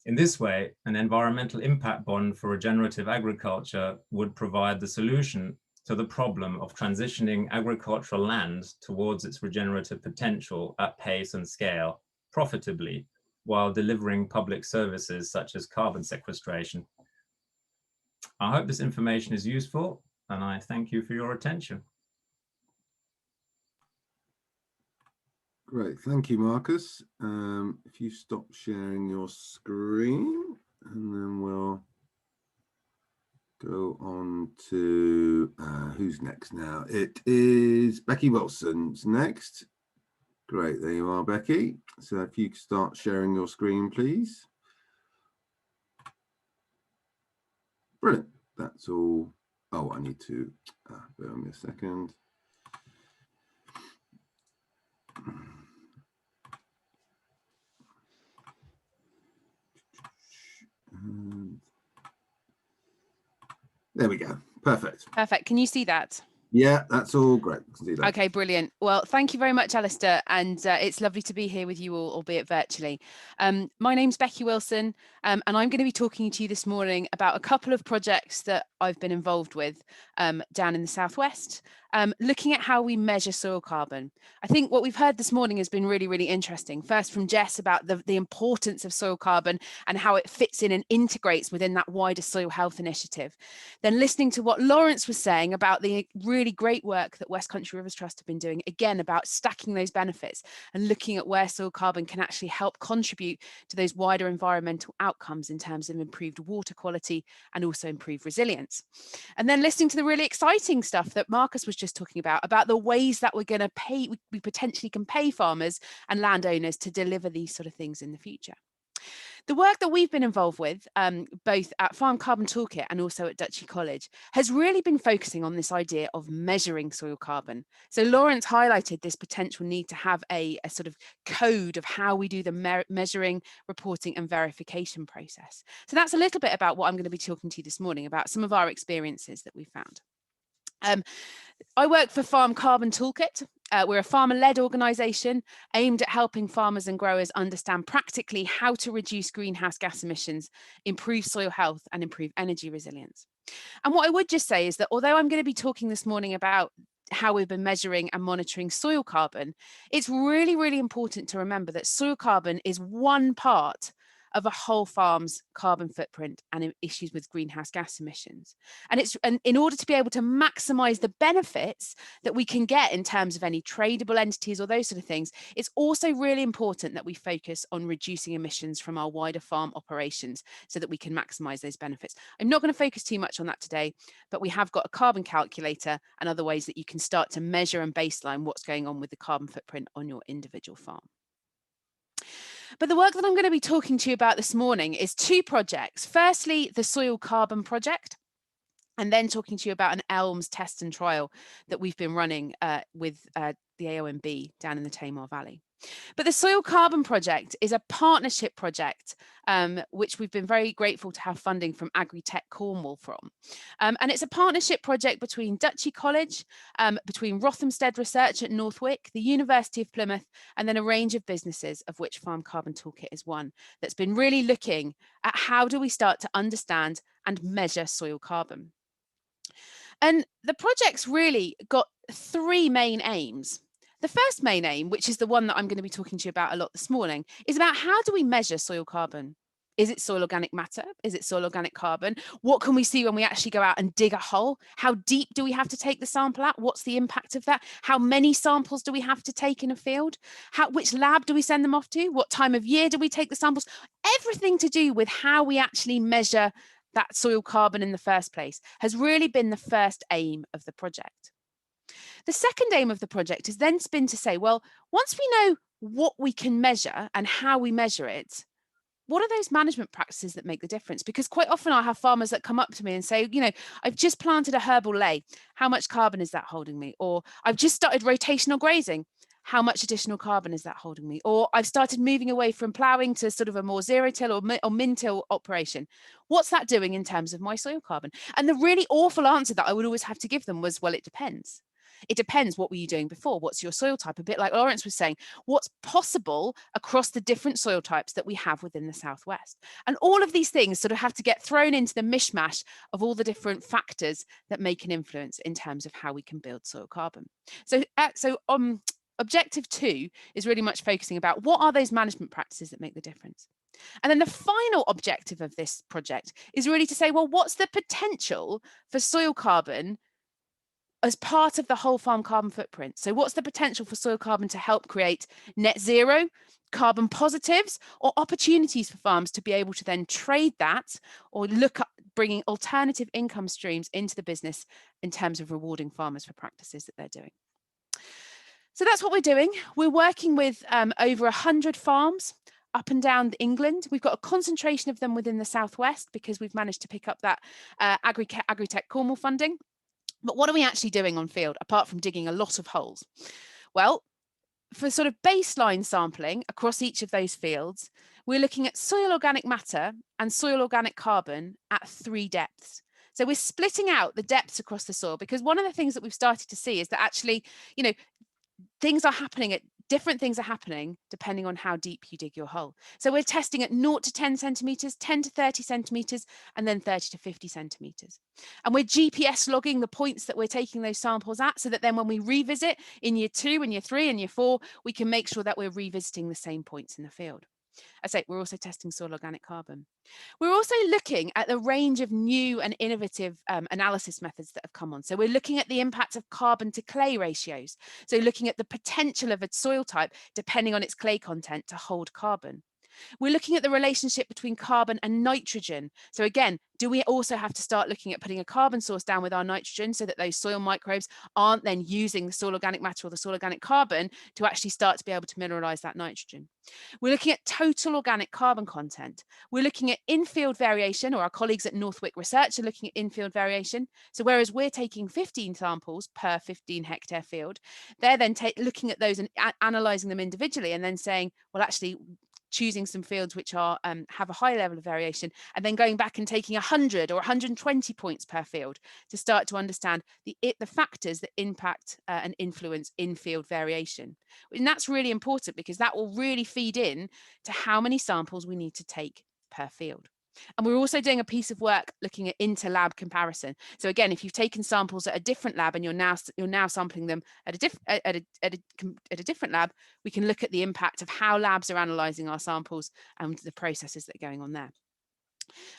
In this way, an environmental impact bond for regenerative agriculture would provide the solution to the problem of transitioning agricultural land towards its regenerative potential at pace and scale profitably, while delivering public services such as carbon sequestration. I hope this information is useful, and I thank you for your attention. Great, thank you, Marcus. If you stop sharing your screen, and then we'll go on to who's next now. It is Becky Wilson's next. Great, there you are, Becky. So if you could start sharing your screen, please. Brilliant, that's all. Oh, I need to, bear with me a second. There we go. Perfect. Perfect. Can you see that? Yeah, that's all great. See that. Okay, brilliant. Well, thank you very much, Alistair. And it's lovely to be here with you all, albeit virtually. My name's Becky Wilson, and I'm going to be talking to you this morning about a couple of projects that I've been involved with down in the southwest, looking at how we measure soil carbon. I think what we've heard this morning has been really, really interesting. First from Jess about the importance of soil carbon and how it fits in and integrates within that wider soil health initiative. Then listening to what Lawrence was saying about the really great work that West Country Rivers Trust have been doing, again, about stacking those benefits and looking at where soil carbon can actually help contribute to those wider environmental outcomes in terms of improved water quality and also improved resilience. And then listening to the really exciting stuff that Marcus was just talking about the ways that we're going to pay, we potentially can pay farmers and landowners to deliver these sort of things in the future. The work that we've been involved with, both at Farm Carbon Toolkit and also at Duchy College, has really been focusing on this idea of measuring soil carbon. So Lawrence highlighted this potential need to have a sort of code of how we do the measuring, reporting and verification process. So that's a little bit about what I'm going to be talking to you this morning about some of our experiences that we found. I work for Farm Carbon Toolkit. We're a farmer-led organisation aimed at helping farmers and growers understand practically how to reduce greenhouse gas emissions, improve soil health and improve energy resilience. And what I would just say is that although I'm going to be talking this morning about how we've been measuring and monitoring soil carbon, it's really, really important to remember that soil carbon is one part of a whole farm's carbon footprint and issues with greenhouse gas emissions. And in order to be able to maximize the benefits that we can get in terms of any tradable entities or those sort of things, it's also really important that we focus on reducing emissions from our wider farm operations so that we can maximize those benefits. I'm not going to focus too much on that today, but we have got a carbon calculator and other ways that you can start to measure and baseline what's going on with the carbon footprint on your individual farm. But the work that I'm going to be talking to you about this morning is two projects. Firstly, the Soil Carbon Project, and then talking to you about an ELMS test and trial that we've been running with the AONB down in the Tamar Valley. But the Soil Carbon Project is a partnership project, which we've been very grateful to have funding from Agritech Cornwall from. And it's a partnership project between Duchy College, between Rothamsted Research at Northwick, the University of Plymouth, and then a range of businesses, of which Farm Carbon Toolkit is one, that's been really looking at how do we start to understand and measure soil carbon. And the project's really got three main aims. The first main aim, which is the one that I'm going to be talking to you about a lot this morning, is about how do we measure soil carbon? Is it soil organic matter? Is it soil organic carbon? What can we see when we actually go out and dig a hole? How deep do we have to take the sample at? What's the impact of that? How many samples do we have to take in a field? Which lab do we send them off to? What time of year do we take the samples? Everything to do with how we actually measure that soil carbon in the first place has really been the first aim of the project. The second aim of the project has then been to say, well, once we know what we can measure and how we measure it, what are those management practices that make the difference? Because quite often I have farmers that come up to me and say, you know, I've just planted a herbal ley. How much carbon is that holding me? Or I've just started rotational grazing. How much additional carbon is that holding me? Or I've started moving away from ploughing to sort of a more zero till or min till operation. What's that doing in terms of my soil carbon? And the really awful answer that I would always have to give them was, well, it depends. It depends. What were you doing before? What's your soil type? A bit like Lawrence was saying, what's possible across the different soil types that we have within the Southwest? And all of these things sort of have to get thrown into the mishmash of all the different factors that make an influence in terms of how we can build soil carbon. So objective 2 is really much focusing about what are those management practices that make the difference. And then the final objective of this project is really to say, well, what's the potential for soil carbon as part of the whole farm carbon footprint? So what's the potential for soil carbon to help create net zero, carbon positives, or opportunities for farms to be able to then trade that or look at bringing alternative income streams into the business in terms of rewarding farmers for practices that they're doing? So that's what we're doing. We're working with over 100 farms up and down England. We've got a concentration of them within the Southwest because we've managed to pick up that Agritech Cornwall funding. But what are we actually doing on field apart from digging a lot of holes? Well, for sort of baseline sampling across each of those fields, we're looking at soil organic matter and soil organic carbon at 3 depths. So we're splitting out the depths across the soil, because one of the things that we've started to see is that actually, you know, different things are happening depending on how deep you dig your hole. So we're testing at 0 to 10 centimeters, 10 to 30 centimeters, and then 30 to 50 centimeters. And we're GPS logging the points that we're taking those samples at, so that then when we revisit in year 2 and year 3 and year 4, we can make sure that we're revisiting the same points in the field. I say we're also testing soil organic carbon. We're also looking at the range of new and innovative analysis methods that have come on. So we're looking at the impact of carbon to clay ratios. So looking at the potential of a soil type, depending on its clay content, to hold carbon. We're looking at the relationship between carbon and nitrogen. So again, do we also have to start looking at putting a carbon source down with our nitrogen so that those soil microbes aren't then using the soil organic matter or the soil organic carbon to actually start to be able to mineralize that nitrogen? We're looking at total organic carbon content. We're looking at in-field variation, or our colleagues at Northwick Research are looking at in-field variation. So whereas we're taking 15 samples per 15 hectare field, they're then looking at those and analyzing them individually and then saying, well, actually, choosing some fields which are have a high level of variation, and then going back and taking 100 or 120 points per field to start to understand the factors that impact and influence in-field variation. And that's really important, because that will really feed in to how many samples we need to take per field. And we're also doing a piece of work looking at inter-lab comparison. So again, if you've taken samples at a different lab and you're now sampling them at a different lab, we can look at the impact of how labs are analysing our samples and the processes that are going on there.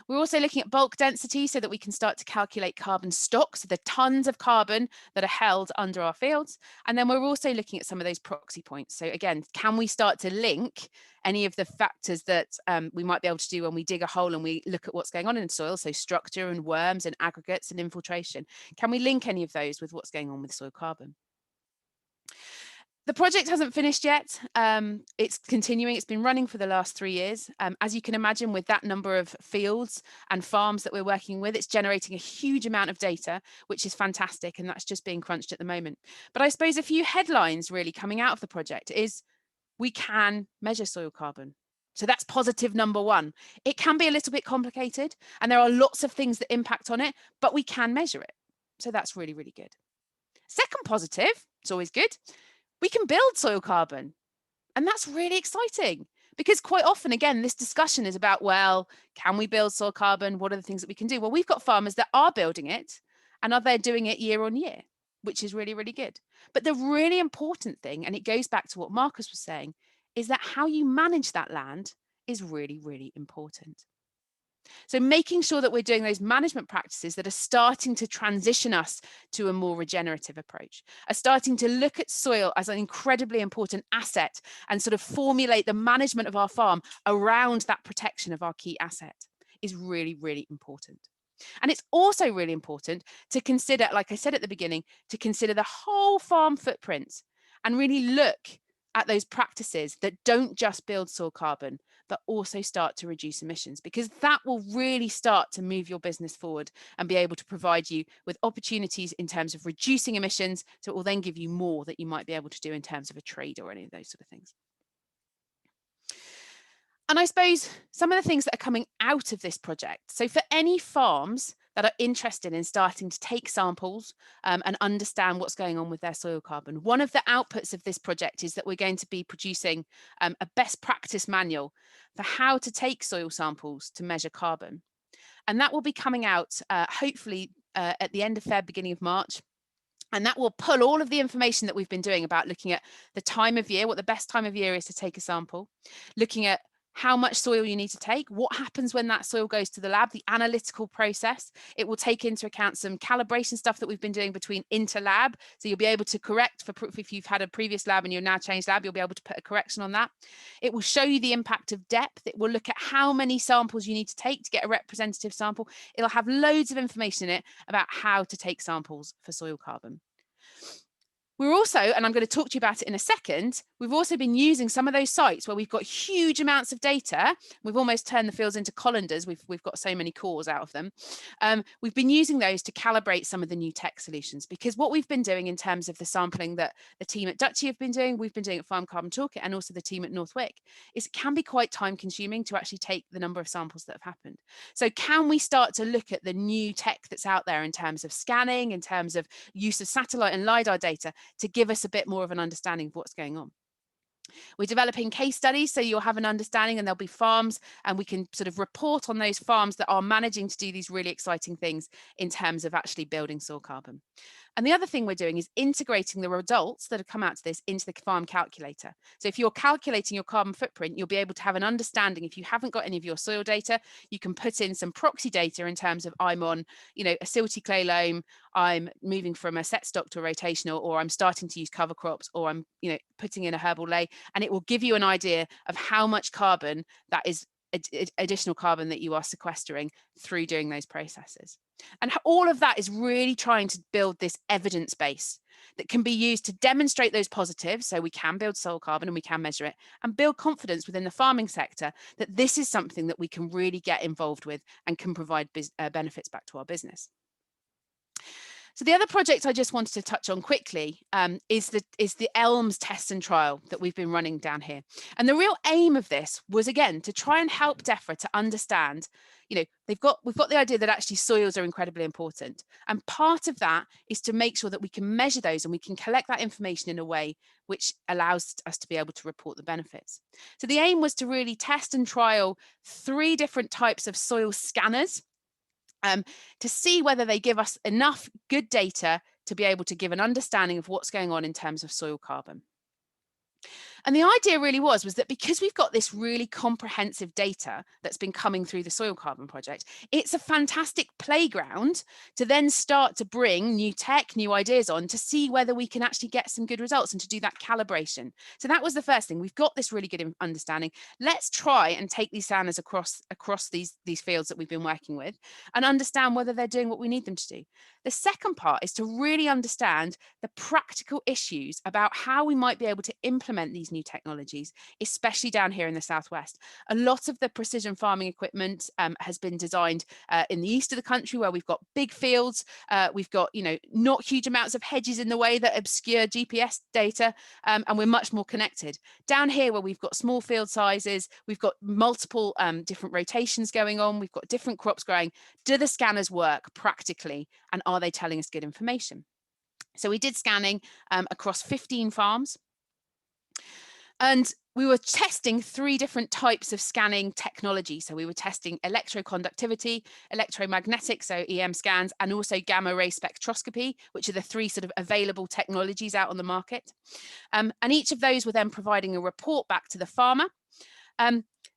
We're also looking at bulk density so that we can start to calculate carbon stocks, so the tons of carbon that are held under our fields. And then we're also looking at some of those proxy points. So again, can we start to link any of the factors that we might be able to do when we dig a hole and we look at what's going on in the soil, so structure and worms and aggregates and infiltration? Can we link any of those with what's going on with soil carbon? The project hasn't finished yet. It's continuing. It's been running for the last 3 years. As you can imagine, with that number of fields and farms that we're working with, it's generating a huge amount of data, which is fantastic. And that's just being crunched at the moment. But I suppose a few headlines really coming out of the project is we can measure soil carbon. So that's positive number 1. It can be a little bit complicated, and there are lots of things that impact on it, but we can measure it. So that's really, really good. Second positive, it's always good. We can build soil carbon. And that's really exciting, because quite often, again, this discussion is about, well, can we build soil carbon? What are the things that we can do? Well, we've got farmers that are building it, and are they doing it year on year, which is really, really good. But the really important thing, and it goes back to what Marcus was saying, is that how you manage that land is really, really important. So making sure that we're doing those management practices that are starting to transition us to a more regenerative approach, are starting to look at soil as an incredibly important asset and sort of formulate the management of our farm around that protection of our key asset is really, really important. And it's also really important to consider, like I said at the beginning, to consider the whole farm footprint and really look at those practices that don't just build soil carbon, but also start to reduce emissions, because that will really start to move your business forward and be able to provide you with opportunities in terms of reducing emissions. So it will then give you more that you might be able to do in terms of a trade or any of those sort of things. And I suppose some of the things that are coming out of this project. So for any farms that are interested in starting to take samples and understand what's going on with their soil carbon, one of the outputs of this project is that we're going to be producing a best practice manual for how to take soil samples to measure carbon. And that will be coming out hopefully at the end of February, beginning of March. And that will pull all of the information that we've been doing about looking at the time of year, what the best time of year is to take a sample, looking at how much soil you need to take, what happens when that soil goes to the lab, the analytical process. It will take into account some calibration stuff that we've been doing between inter-lab. So you'll be able to correct for if you've had a previous lab and you're now changed lab, you'll be able to put a correction on that. It will show you the impact of depth. It will look at how many samples you need to take to get a representative sample. It'll have loads of information in it about how to take samples for soil carbon. We're also, and I'm going to talk to you about it in a second, we've also been using some of those sites where we've got huge amounts of data. We've almost turned the fields into colanders. We've got so many cores out of them. We've been using those to calibrate some of the new tech solutions, because what we've been doing in terms of the sampling that the team at Dutchy have been doing, we've been doing at Farm Carbon Toolkit, and also the team at Northwick, is it can be quite time consuming to actually take the number of samples that have happened. So can we start to look at the new tech that's out there in terms of scanning, in terms of use of satellite and LiDAR data, to give us a bit more of an understanding of what's going on. We're developing case studies, so you'll have an understanding, and there'll be farms, and we can sort of report on those farms that are managing to do these really exciting things in terms of actually building soil carbon. And the other thing we're doing is integrating the results that have come out of this into the farm calculator. So if you're calculating your carbon footprint, you'll be able to have an understanding. If you haven't got any of your soil data, you can put in some proxy data in terms of I'm on, a silty clay loam, I'm moving from a set stock to a rotational, or I'm starting to use cover crops, or I'm, putting in a herbal lay, and it will give you an idea of how much carbon that is additional carbon that you are sequestering through doing those processes. And all of that is really trying to build this evidence base that can be used to demonstrate those positives, so we can build soil carbon and we can measure it, and build confidence within the farming sector that this is something that we can really get involved with and can provide benefits back to our business. So the other project I just wanted to touch on quickly is the ELMS test and trial that we've been running down here. And the real aim of this was, again, to try and help DEFRA to understand, we've got the idea that actually soils are incredibly important. And part of that is to make sure that we can measure those and we can collect that information in a way which allows us to be able to report the benefits. So the aim was to really test and trial 3 different types of soil scanners, to see whether they give us enough good data to be able to give an understanding of what's going on in terms of soil carbon. And the idea really was that because we've got this really comprehensive data that's been coming through the Soil Carbon Project, it's a fantastic playground to then start to bring new tech, new ideas on to see whether we can actually get some good results and to do that calibration. So that was the first thing. We've got this really good understanding. Let's try and take these standards across these fields that we've been working with and understand whether they're doing what we need them to do. The second part is to really understand the practical issues about how we might be able to implement these new technologies, especially down here in the southwest. A lot of the precision farming equipment has been designed in the east of the country, where we've got big fields, we've got not huge amounts of hedges in the way that obscure GPS data, and we're much more connected. Down here, where we've got small field sizes, we've got multiple different rotations going on, we've got different crops growing. Do the scanners work practically, and are they telling us good information? So we did scanning across 15 farms. And we were testing 3 different types of scanning technology. So we were testing electroconductivity, electromagnetic, so EM scans, and also gamma ray spectroscopy, which are the 3 sort of available technologies out on the market. And each of those were then providing a report back to the farmer.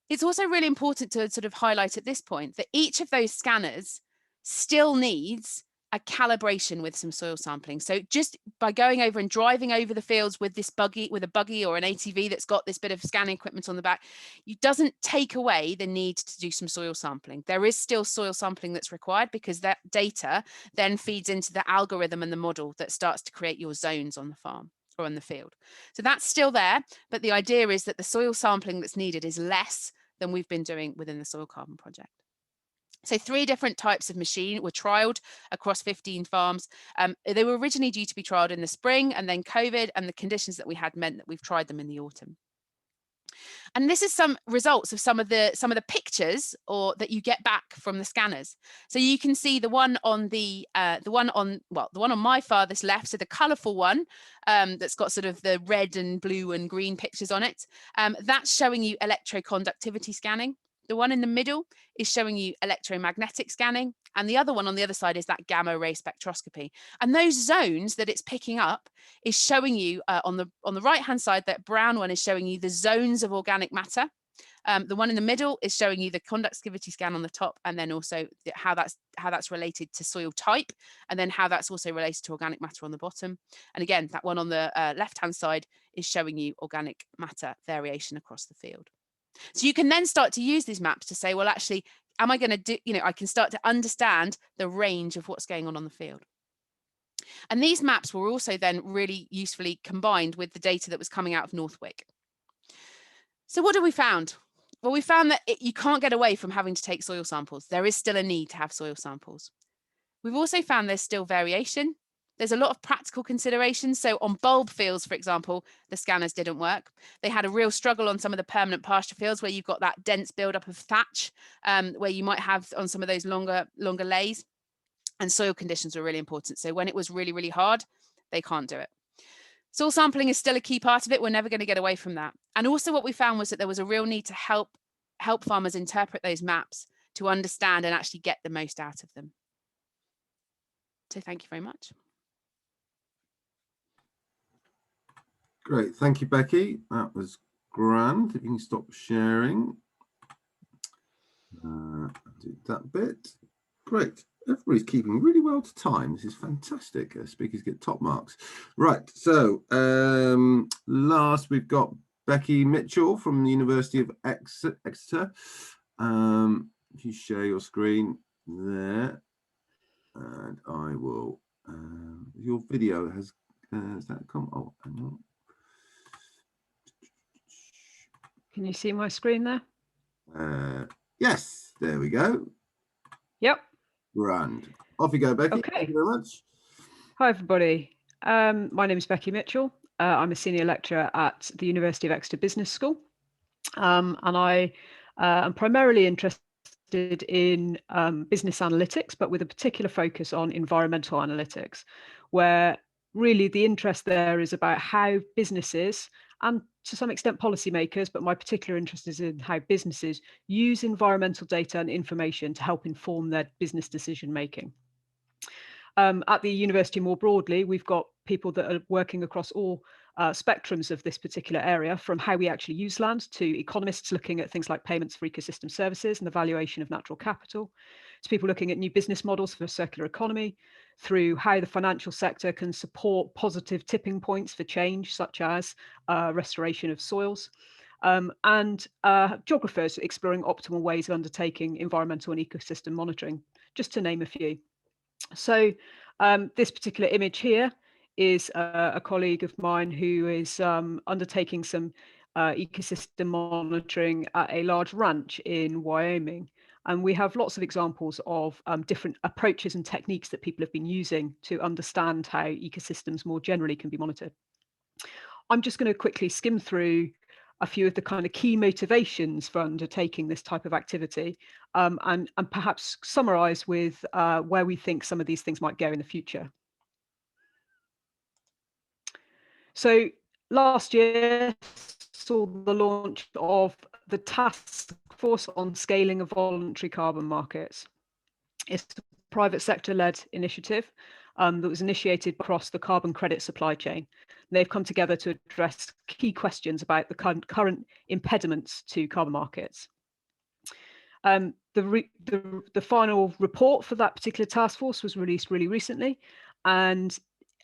It's also really important to sort of highlight at this point that each of those scanners still needs a calibration with some soil sampling. So just by going over and driving over the fields with this buggy, with a buggy or an ATV that's got this bit of scanning equipment on the back, it doesn't take away the need to do some soil sampling. There is still soil sampling that's required, because that data then feeds into the algorithm and the model that starts to create your zones on the farm or on the field. So that's still there, but the idea is that the soil sampling that's needed is less than we've been doing within the Soil Carbon project. So 3 different types of machine were trialled across 15 farms. They were originally due to be trialled in the spring, and then COVID and the conditions that we had meant that we've tried them in the autumn. And this is some results of some of the pictures or that you get back from the scanners. So you can see the one on the one on my farthest left, so the colourful one that's got sort of the red and blue and green pictures on it. That's showing you electroconductivity scanning. The one in the middle is showing you electromagnetic scanning, and the other one on the other side is that gamma ray spectroscopy. And those zones that it's picking up is showing you on the right hand side, that brown one is showing you the zones of organic matter. The one in the middle is showing you the conductivity scan on the top, and then also how that's related to soil type, and then how that's also related to organic matter on the bottom. And again, that one on the left hand side is showing you organic matter variation across the field. So you can then start to use these maps to say, well, actually, am I going to do, I can start to understand the range of what's going on the field. And these maps were also then really usefully combined with the data that was coming out of Northwick. So what have we found? Well, we found that you can't get away from having to take soil samples. There is still a need to have soil samples. We've also found there's still variation. There's a lot of practical considerations. So on bulb fields, for example, the scanners didn't work. They had a real struggle on some of the permanent pasture fields where you've got that dense buildup of thatch, where you might have on some of those longer lays. And soil conditions were really important. So when it was really, really hard, they can't do it. Soil sampling is still a key part of it. We're never going to get away from that. And also what we found was that there was a real need to help farmers interpret those maps to understand and actually get the most out of them. So thank you very much. Great, thank you, Becky. That was grand. If you can stop sharing. Do that bit. Great. Everybody's keeping really well to time. This is fantastic. Speakers get top marks. Right, so last we've got Becky Mitchell from the University of Exeter. If you share your screen there, and I will, your video has that come? Oh, hang on. Can you see my screen there? Yes, there we go. Yep. Grand. Off you go, Becky. Okay. Thank you very much. Hi, everybody. My name is Becky Mitchell. I'm a senior lecturer at the University of Exeter Business School. And I am primarily interested in business analytics, but with a particular focus on environmental analytics, where really the interest there is about how businesses, and to some extent policymakers, but my particular interest is in how businesses use environmental data and information to help inform their business decision making. At the university more broadly, we've got people that are working across all spectrums of this particular area, from how we actually use land to economists looking at things like payments for ecosystem services and the valuation of natural capital, to people looking at new business models for a circular economy, through how the financial sector can support positive tipping points for change, such as restoration of soils, and geographers exploring optimal ways of undertaking environmental and ecosystem monitoring, just to name a few. So this particular image here is a colleague of mine who is undertaking some ecosystem monitoring at a large ranch in Wyoming. And we have lots of examples of different approaches and techniques that people have been using to understand how ecosystems more generally can be monitored. I'm just going to quickly skim through a few of the kind of key motivations for undertaking this type of activity, and perhaps summarize with where we think some of these things might go in the future. So last year saw the launch of the Task Force on Scaling of Voluntary Carbon Markets. It's a private sector-led initiative that was initiated across the carbon credit supply chain. They've come together to address key questions about the current impediments to carbon markets. The final report for that particular task force was released really recently, and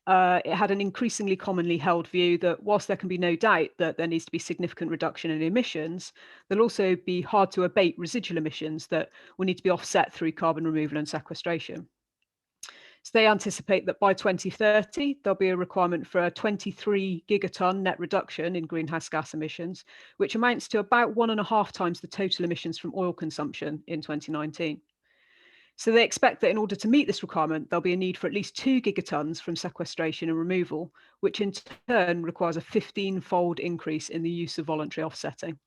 it had an increasingly commonly held view that whilst there can be no doubt that there needs to be significant reduction in emissions, there'll also be hard to abate residual emissions that will need to be offset through carbon removal and sequestration. So they anticipate that by 2030, there'll be a requirement for a 23 gigaton net reduction in greenhouse gas emissions, which amounts to about 1.5 times the total emissions from oil consumption in 2019. So they expect that in order to meet this requirement, there'll be a need for at least 2 gigatons from sequestration and removal, which in turn requires a 15-fold increase in the use of voluntary offsetting.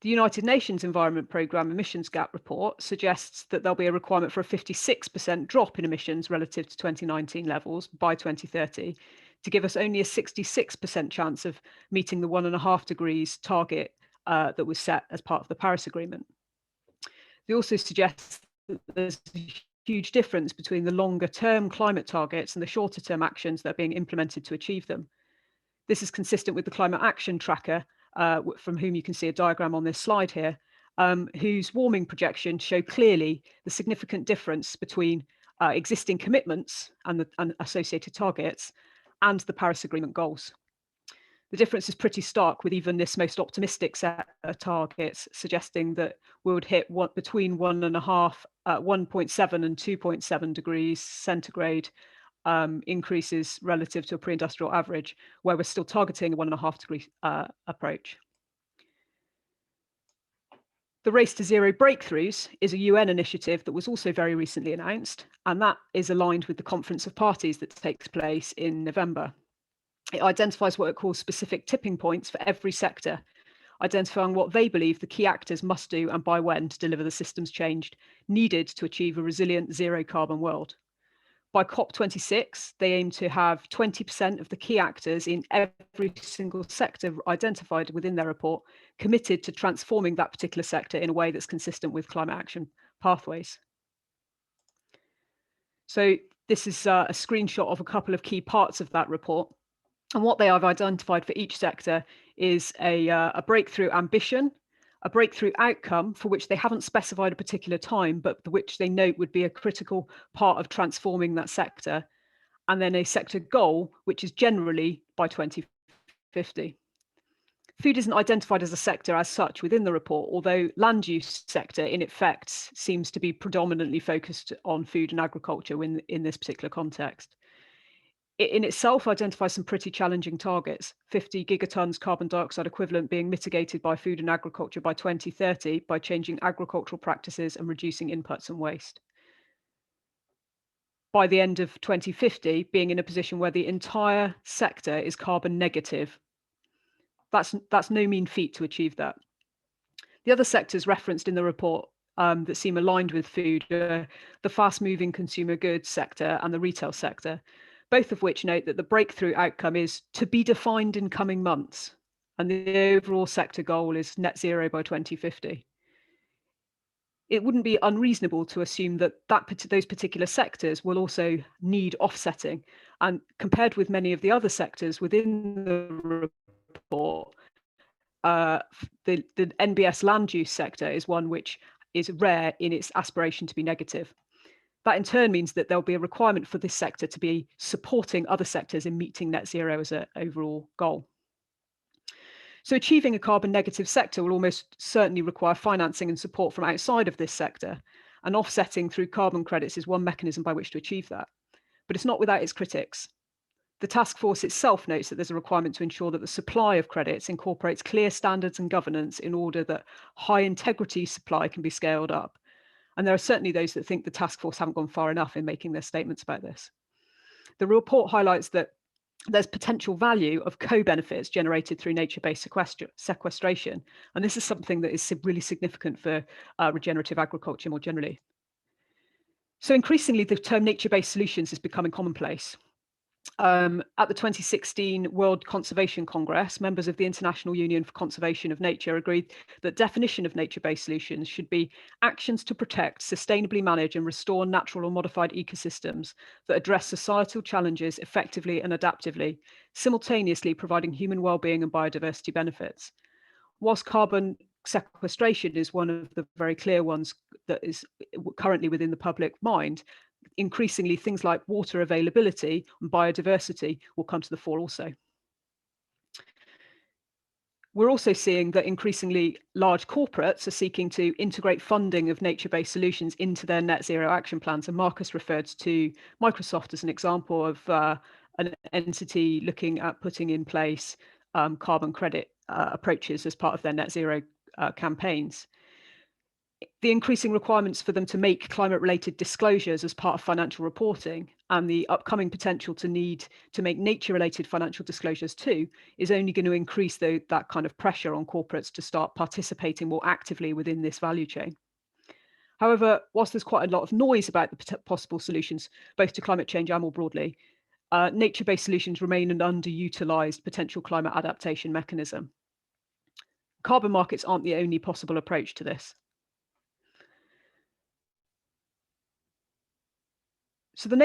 The United Nations Environment Programme Emissions Gap Report suggests that there'll be a requirement for a 56% drop in emissions relative to 2019 levels by 2030 to give us only a 66% chance of meeting the 1.5 degrees target that was set as part of the Paris Agreement. They also suggest that there's a huge difference between the longer term climate targets and the shorter term actions that are being implemented to achieve them. This is consistent with the Climate Action Tracker, from whom you can see a diagram on this slide here, whose warming projections show clearly the significant difference between existing commitments and associated targets and the Paris Agreement goals. The difference is pretty stark, with even this most optimistic set of targets suggesting that we would hit between 1.7 and 2.7 degrees centigrade increases relative to a pre-industrial average, where we're still targeting a 1.5 degree approach. The Race to Zero Breakthroughs is a UN initiative that was also very recently announced, and that is aligned with the Conference of Parties that takes place in November. It identifies what it calls specific tipping points for every sector, identifying what they believe the key actors must do and by when to deliver the systems change needed to achieve a resilient zero carbon world. By COP26, they aim to have 20% of the key actors in every single sector identified within their report committed to transforming that particular sector in a way that's consistent with climate action pathways. So this is a screenshot of a couple of key parts of that report. And what they have identified for each sector is a breakthrough ambition, a breakthrough outcome for which they haven't specified a particular time, but which they note would be a critical part of transforming that sector, and then a sector goal, which is generally by 2050. Food isn't identified as a sector as such within the report, although land use sector in effect seems to be predominantly focused on food and agriculture in this particular context. It in itself identifies some pretty challenging targets, 50 gigatons carbon dioxide equivalent being mitigated by food and agriculture by 2030 by changing agricultural practices and reducing inputs and waste. By the end of 2050, being in a position where the entire sector is carbon negative. That's no mean feat to achieve that. The other sectors referenced in the report that seem aligned with food are the fast-moving consumer goods sector and the retail sector, both of which note that the breakthrough outcome is to be defined in coming months, and the overall sector goal is net zero by 2050. It wouldn't be unreasonable to assume that those particular sectors will also need offsetting, and compared with many of the other sectors within the report, the NBS land use sector is one which is rare in its aspiration to be negative. That in turn means that there'll be a requirement for this sector to be supporting other sectors in meeting net zero as an overall goal. So achieving a carbon negative sector will almost certainly require financing and support from outside of this sector, and offsetting through carbon credits is one mechanism by which to achieve that. But it's not without its critics. The task force itself notes that there's a requirement to ensure that the supply of credits incorporates clear standards and governance in order that high integrity supply can be scaled up. And there are certainly those that think the task force haven't gone far enough in making their statements about this. The report highlights that there's potential value of co-benefits generated through nature-based sequestration. And this is something that is really significant for regenerative agriculture more generally. So increasingly, the term nature-based solutions is becoming commonplace. At the 2016 World Conservation Congress, members of the International Union for Conservation of Nature agreed that definition of nature-based solutions should be actions to protect, sustainably manage and restore natural or modified ecosystems that address societal challenges effectively and adaptively, simultaneously providing human well-being and biodiversity benefits. Whilst carbon sequestration is one of the very clear ones that is currently within the public mind, increasingly things like water availability and biodiversity will come to the fore also. We're also seeing that increasingly large corporates are seeking to integrate funding of nature-based solutions into their net zero action plans. And Marcus referred to Microsoft as an example of an entity looking at putting in place carbon credit approaches as part of their net zero campaigns. The increasing requirements for them to make climate-related disclosures as part of financial reporting and the upcoming potential to need to make nature-related financial disclosures too is only going to increase that kind of pressure on corporates to start participating more actively within this value chain. However, whilst there's quite a lot of noise about the possible solutions, both to climate change and more broadly, nature-based solutions remain an underutilized potential climate adaptation mechanism. Carbon markets aren't the only possible approach to this. So the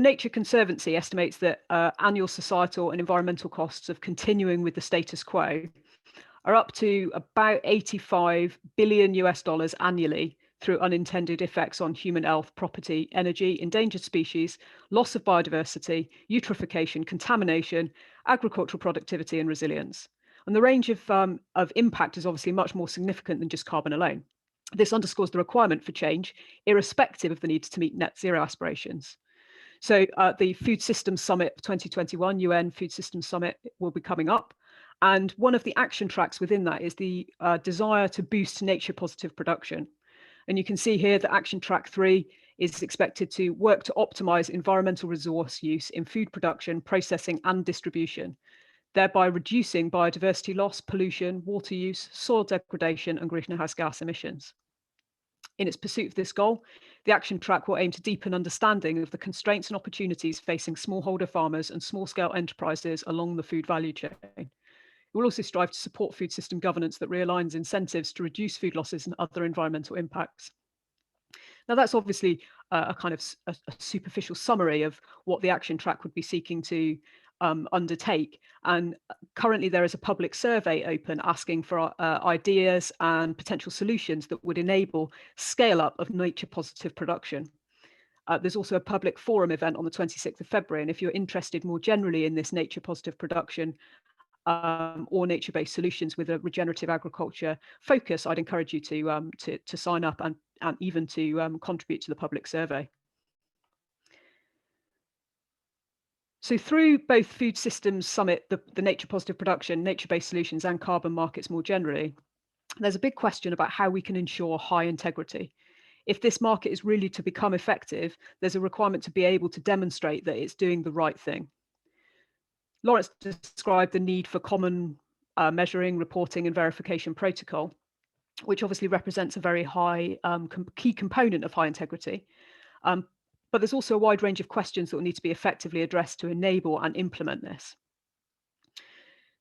Nature Conservancy estimates that annual societal and environmental costs of continuing with the status quo are up to about $85 billion annually through unintended effects on human health, property, energy, endangered species, loss of biodiversity, eutrophication, contamination, agricultural productivity, and resilience. And the range of impact is obviously much more significant than just carbon alone. This underscores the requirement for change, irrespective of the need to meet net zero aspirations. So the Food Systems Summit 2021, UN Food Systems Summit, will be coming up. And one of the action tracks within that is the desire to boost nature positive production. And you can see here that action track 3 is expected to work to optimize environmental resource use in food production, processing and distribution, thereby reducing biodiversity loss, pollution, water use, soil degradation and greenhouse gas emissions. In its pursuit of this goal, the action track will aim to deepen understanding of the constraints and opportunities facing smallholder farmers and small-scale enterprises along the food value chain. It will also strive to support food system governance that realigns incentives to reduce food losses and other environmental impacts. Now, that's obviously a kind of a superficial summary of what the action track would be seeking to undertake. And currently there is a public survey open asking for ideas and potential solutions that would enable scale up of nature positive production. There's also a public forum event on the 26th of February. And if you're interested more generally in this nature positive production or nature-based solutions with a regenerative agriculture focus, I'd encourage you to sign up and even to contribute to the public survey. So through both Food Systems Summit, the nature positive production, nature-based solutions and carbon markets more generally, there's a big question about how we can ensure high integrity. If this market is really to become effective, there's a requirement to be able to demonstrate that it's doing the right thing. Lawrence described the need for common measuring, reporting and verification protocol, which obviously represents a very high key component of high integrity. But there's also a wide range of questions that will need to be effectively addressed to enable and implement this.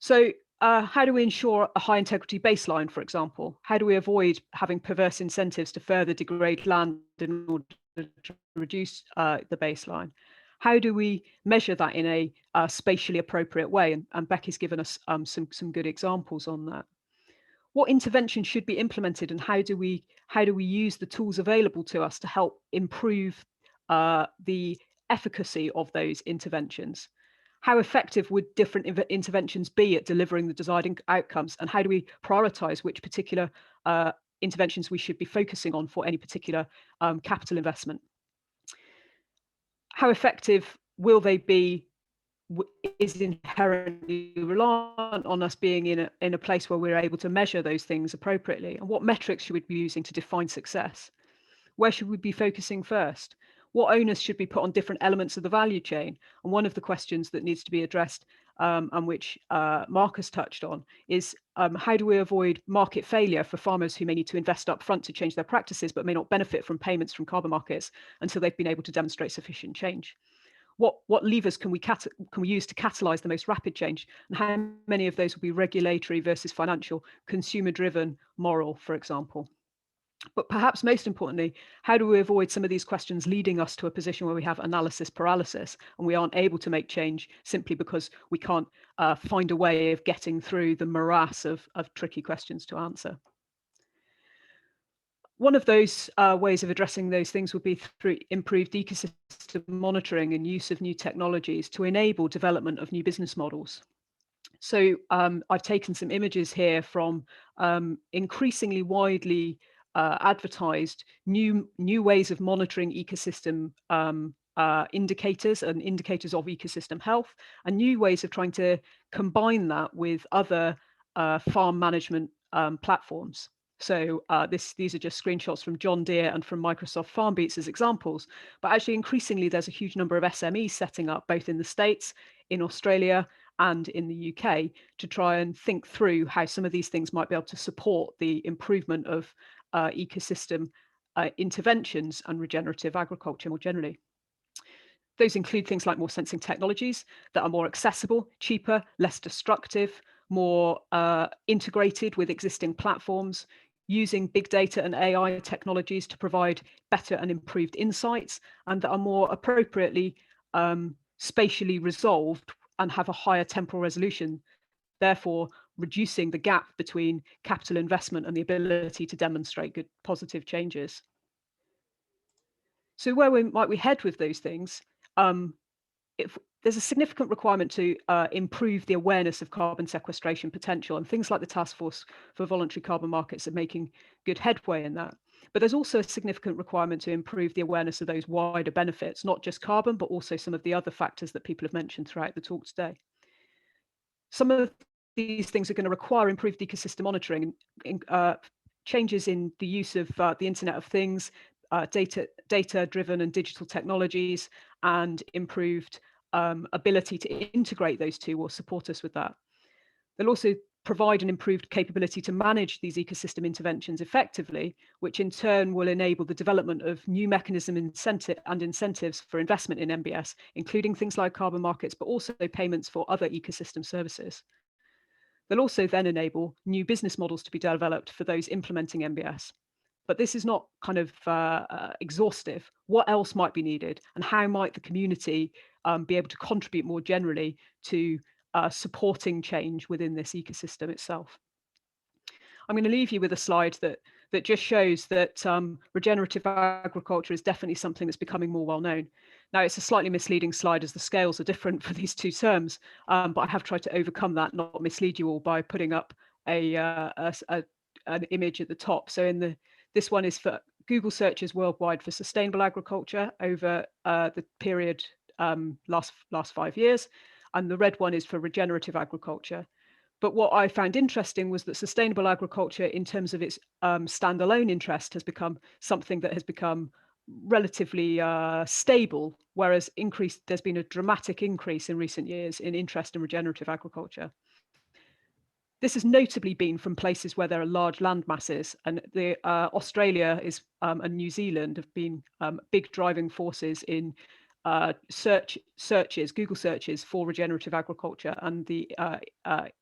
So how do we ensure a high integrity baseline, for example? How do we avoid having perverse incentives to further degrade land in order to reduce the baseline? How do we measure that in a spatially appropriate way? And Becky's given us some good examples on that. What interventions should be implemented and how do we use the tools available to us to help improve the efficacy of those interventions? How effective would different interventions be at delivering the desired outcomes? And how do we prioritize which particular interventions we should be focusing on for any particular capital investment? How effective will they be is inherently reliant on us being in a place where we're able to measure those things appropriately. And what metrics should we be using to define success? Where should we be focusing first? What onus should be put on different elements of the value chain? And one of the questions that needs to be addressed and which Marcus touched on is how do we avoid market failure for farmers who may need to invest up front to change their practices but may not benefit from payments from carbon markets until they've been able to demonstrate sufficient change? what levers can we use to catalyze the most rapid change, and how many of those will be regulatory versus financial, consumer driven, moral, for example. But perhaps most importantly, how do we avoid some of these questions leading us to a position where we have analysis paralysis and we aren't able to make change simply because we can't find a way of getting through the morass of tricky questions to answer? One of those ways of addressing those things would be through improved ecosystem monitoring and use of new technologies to enable development of new business models. So I've taken some images here from increasingly widely advertised new ways of monitoring ecosystem indicators and indicators of ecosystem health, and new ways of trying to combine that with other farm management platforms. So these are just screenshots from John Deere and from Microsoft FarmBeats as examples, but actually increasingly there's a huge number of SMEs setting up both in the States, in Australia, and in the UK to try and think through how some of these things might be able to support the improvement of ecosystem interventions and regenerative agriculture more generally. Those include things like more sensing technologies that are more accessible, cheaper, less destructive, more integrated with existing platforms, using big data and AI technologies to provide better and improved insights, and that are more appropriately spatially resolved and have a higher temporal resolution, therefore reducing the gap between capital investment and the ability to demonstrate good positive changes. So where might we head with those things? If there's a significant requirement to improve the awareness of carbon sequestration potential, and things like the Task Force for Voluntary Carbon Markets are making good headway in that. But there's also a significant requirement to improve the awareness of those wider benefits, not just carbon, but also some of the other factors that people have mentioned throughout the talk today. Some of these things are going to require improved ecosystem monitoring, changes in the use of the Internet of Things, data-driven and digital technologies, and improved ability to integrate those two will support us with that. They'll also provide an improved capability to manage these ecosystem interventions effectively, which in turn will enable the development of new mechanism incentives for investment in MBS, including things like carbon markets, but also payments for other ecosystem services. They'll also then enable new business models to be developed for those implementing MBS. But this is not kind of exhaustive. What else might be needed, and how might the community be able to contribute more generally to supporting change within this ecosystem itself? I'm going to leave you with a slide that just shows that regenerative agriculture is definitely something that's becoming more well known. Now, it's a slightly misleading slide as the scales are different for these two terms, but I have tried to overcome that, not mislead you all, by putting up an image at the top. So this one is for Google searches worldwide for sustainable agriculture over the period last 5 years, and the red one is for regenerative agriculture. But what I found interesting was that sustainable agriculture, in terms of its standalone interest, has become something that has become relatively stable, whereas there's been a dramatic increase in recent years in interest in regenerative agriculture. This has notably been from places where there are large land masses, and Australia and New Zealand have been big driving forces in Google searches for regenerative agriculture and the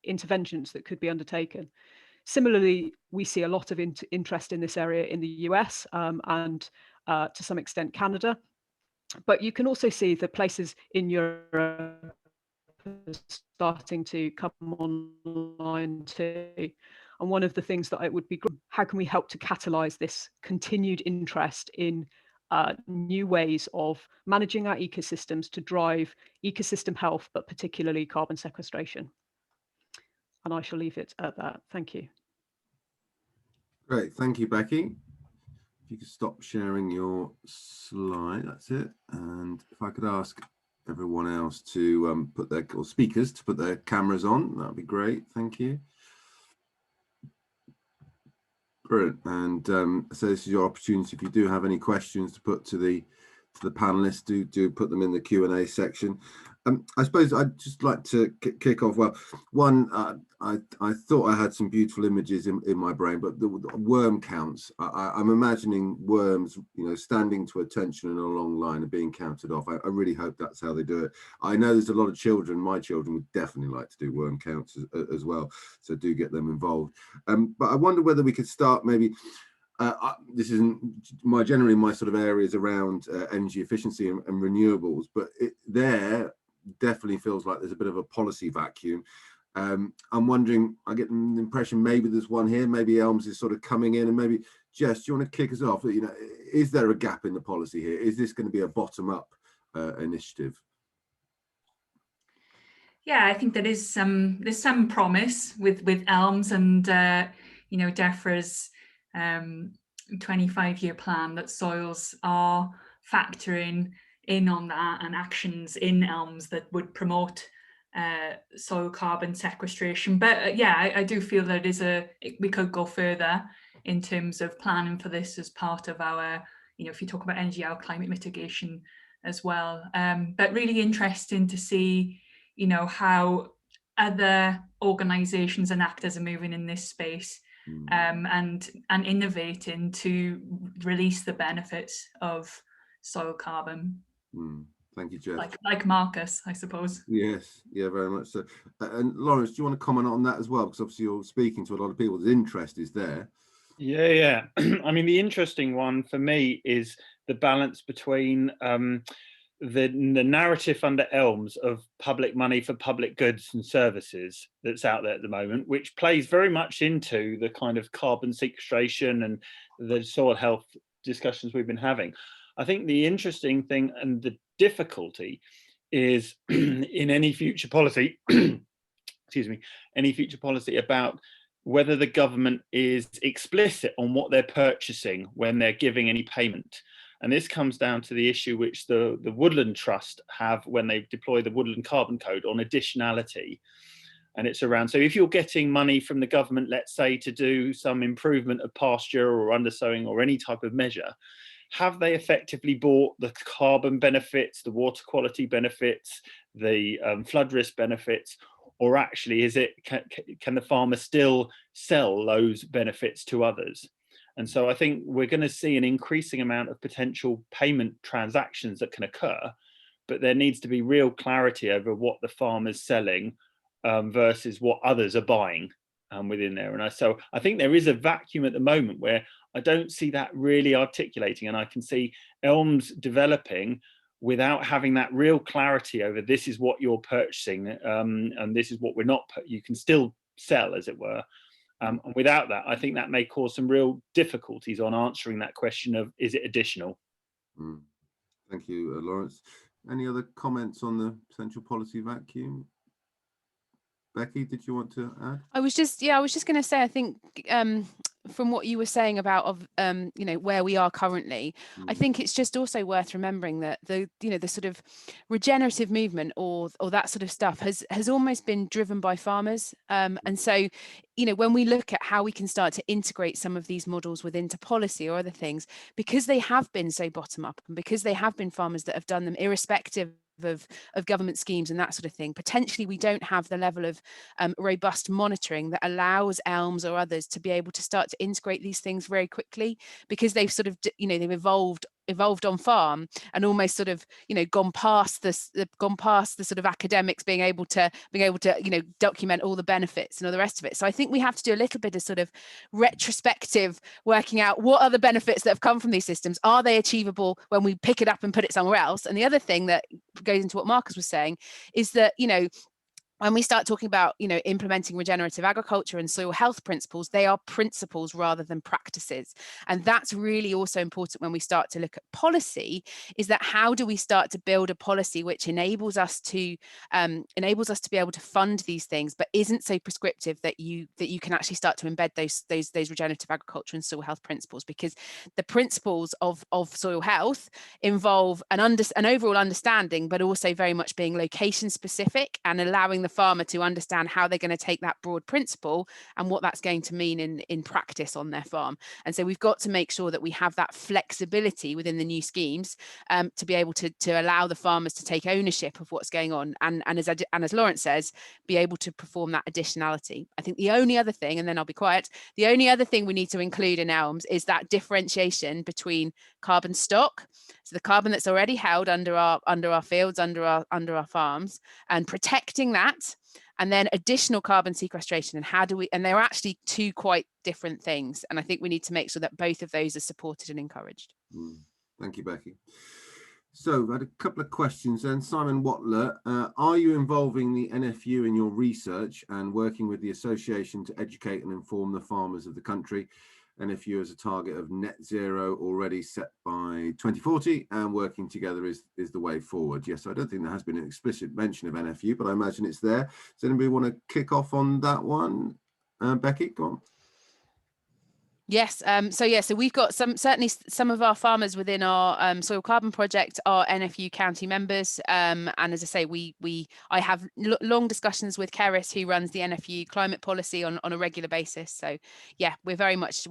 interventions that could be undertaken. Similarly, we see a lot of interest in this area in the US and to some extent Canada. But you can also see the places in Europe starting to come online too. And one of the things that it would be, how can we help to catalyze this continued interest in new ways of managing our ecosystems to drive ecosystem health, but particularly carbon sequestration? And I shall leave it at that. Thank you. Great, thank you, Becky. If you could stop sharing your slide, that's it. And if I could ask everyone else to put their, or speakers to put their cameras on, that'd be great. Thank you. Brilliant. And so this is your opportunity. If you do have any questions to put to the panelists, do put them in the Q&A section. I suppose I'd just like to kick off. Well, one, I thought I had some beautiful images in my brain, but the worm counts. I'm imagining worms, standing to attention in a long line and being counted off. I really hope that's how they do it. I know there's a lot of children. My children would definitely like to do worm counts as well, so do get them involved. But I wonder whether we could start maybe. This isn't generally my sort of areas around energy efficiency and renewables, but there definitely feels like there's a bit of a policy vacuum. I'm wondering, I get an impression maybe there's one here, maybe ELMS is sort of coming in, and maybe Jess, do you want to kick us off? Is there a gap in the policy here? Is this going to be a bottom-up initiative? Yeah, I think there's some promise with ELMS and DEFRA's 25-year plan that soils are factoring in on that, and actions in ELMS that would promote soil carbon sequestration. But yeah, I do feel that we could go further in terms of planning for this as part of our, if you talk about energy, our climate mitigation as well. But really interesting to see, how other organisations and actors are moving in this space. And innovating to release the benefits of soil carbon. Thank you, Jess. Like Marcus, I suppose. Yes, yeah, very much so. And Lawrence, do you want to comment on that as well? Because obviously you're speaking to a lot of people. The interest is there. Yeah. I mean, the interesting one for me is the balance between the narrative under ELMS of public money for public goods and services that's out there at the moment, which plays very much into the kind of carbon sequestration and the soil health discussions we've been having. I think the interesting thing and the difficulty is in any future policy, any future policy about whether the government is explicit on what they're purchasing when they're giving any payment. And this comes down to the issue which the Woodland Trust have when they deploy the Woodland Carbon Code on additionality. And it's around, so if you're getting money from the government, let's say to do some improvement of pasture or undersowing or any type of measure, have they effectively bought the carbon benefits, the water quality benefits, the flood risk benefits, or actually can the farmer still sell those benefits to others? And so I think we're going to see an increasing amount of potential payment transactions that can occur, but there needs to be real clarity over what the farmer's selling versus what others are buying within there. And so I think there is a vacuum at the moment where I don't see that really articulating, and I can see ELMS developing without having that real clarity over this is what you're purchasing and this is what we're not. You can still sell, as it were. And without that, I think that may cause some real difficulties on answering that question of, is it additional? Thank you, Lawrence. Any other comments on the potential policy vacuum? Becky, did you want to add? I was just going to say, I think from what you were saying about where we are currently, I think it's just also worth remembering that the sort of regenerative movement or that sort of stuff has almost been driven by farmers, and so when we look at how we can start to integrate some of these models within policy or other things, because they have been so bottom up and because they have been farmers that have done them irrespective of government schemes and that sort of thing, potentially we don't have the level of robust monitoring that allows ELMS or others to be able to start to integrate these things very quickly, because they've sort of they've evolved on farm and almost sort of gone past the sort of academics being able to document all the benefits and all the rest of it. So I think we have to do a little bit of sort of retrospective working out what are the benefits that have come from these systems. Are they achievable when we pick it up and put it somewhere else? And the other thing that goes into what Marcus was saying is that when we start talking about, implementing regenerative agriculture and soil health principles, they are principles rather than practices. And that's really also important when we start to look at policy, is that how do we start to build a policy which enables us to be able to fund these things, but isn't so prescriptive that you can actually start to embed those regenerative agriculture and soil health principles, because the principles of soil health involve an overall understanding, but also very much being location specific and allowing the farmer to understand how they're going to take that broad principle and what that's going to mean in practice on their farm. And so we've got to make sure that we have that flexibility within the new schemes to be able to allow the farmers to take ownership of what's going on, and as Lawrence says, be able to perform that additionality. I think the only other thing, and then I'll be quiet, the only other thing we need to include in ELMS is that differentiation between carbon stock, so the carbon that's already held under our fields, under our farms, and protecting that, and then additional carbon sequestration. And how do we, and they're actually two quite different things, and I think we need to make sure that both of those are supported and encouraged. Thank you, Becky. So I had a couple of questions then. Simon Watler, are you involving the NFU in your research and working with the association to educate and inform the farmers of the country? NFU has a target of net zero already set by 2040, and working together is the way forward. Yes, I don't think there has been an explicit mention of NFU, but I imagine it's there. Does anybody want to kick off on that one? Becky, go on. Yes, so we've got certainly some of our farmers within our soil carbon project are NFU county members, and as I say, I have long discussions with Keris, who runs the NFU climate policy on a regular basis. So yeah, we're very much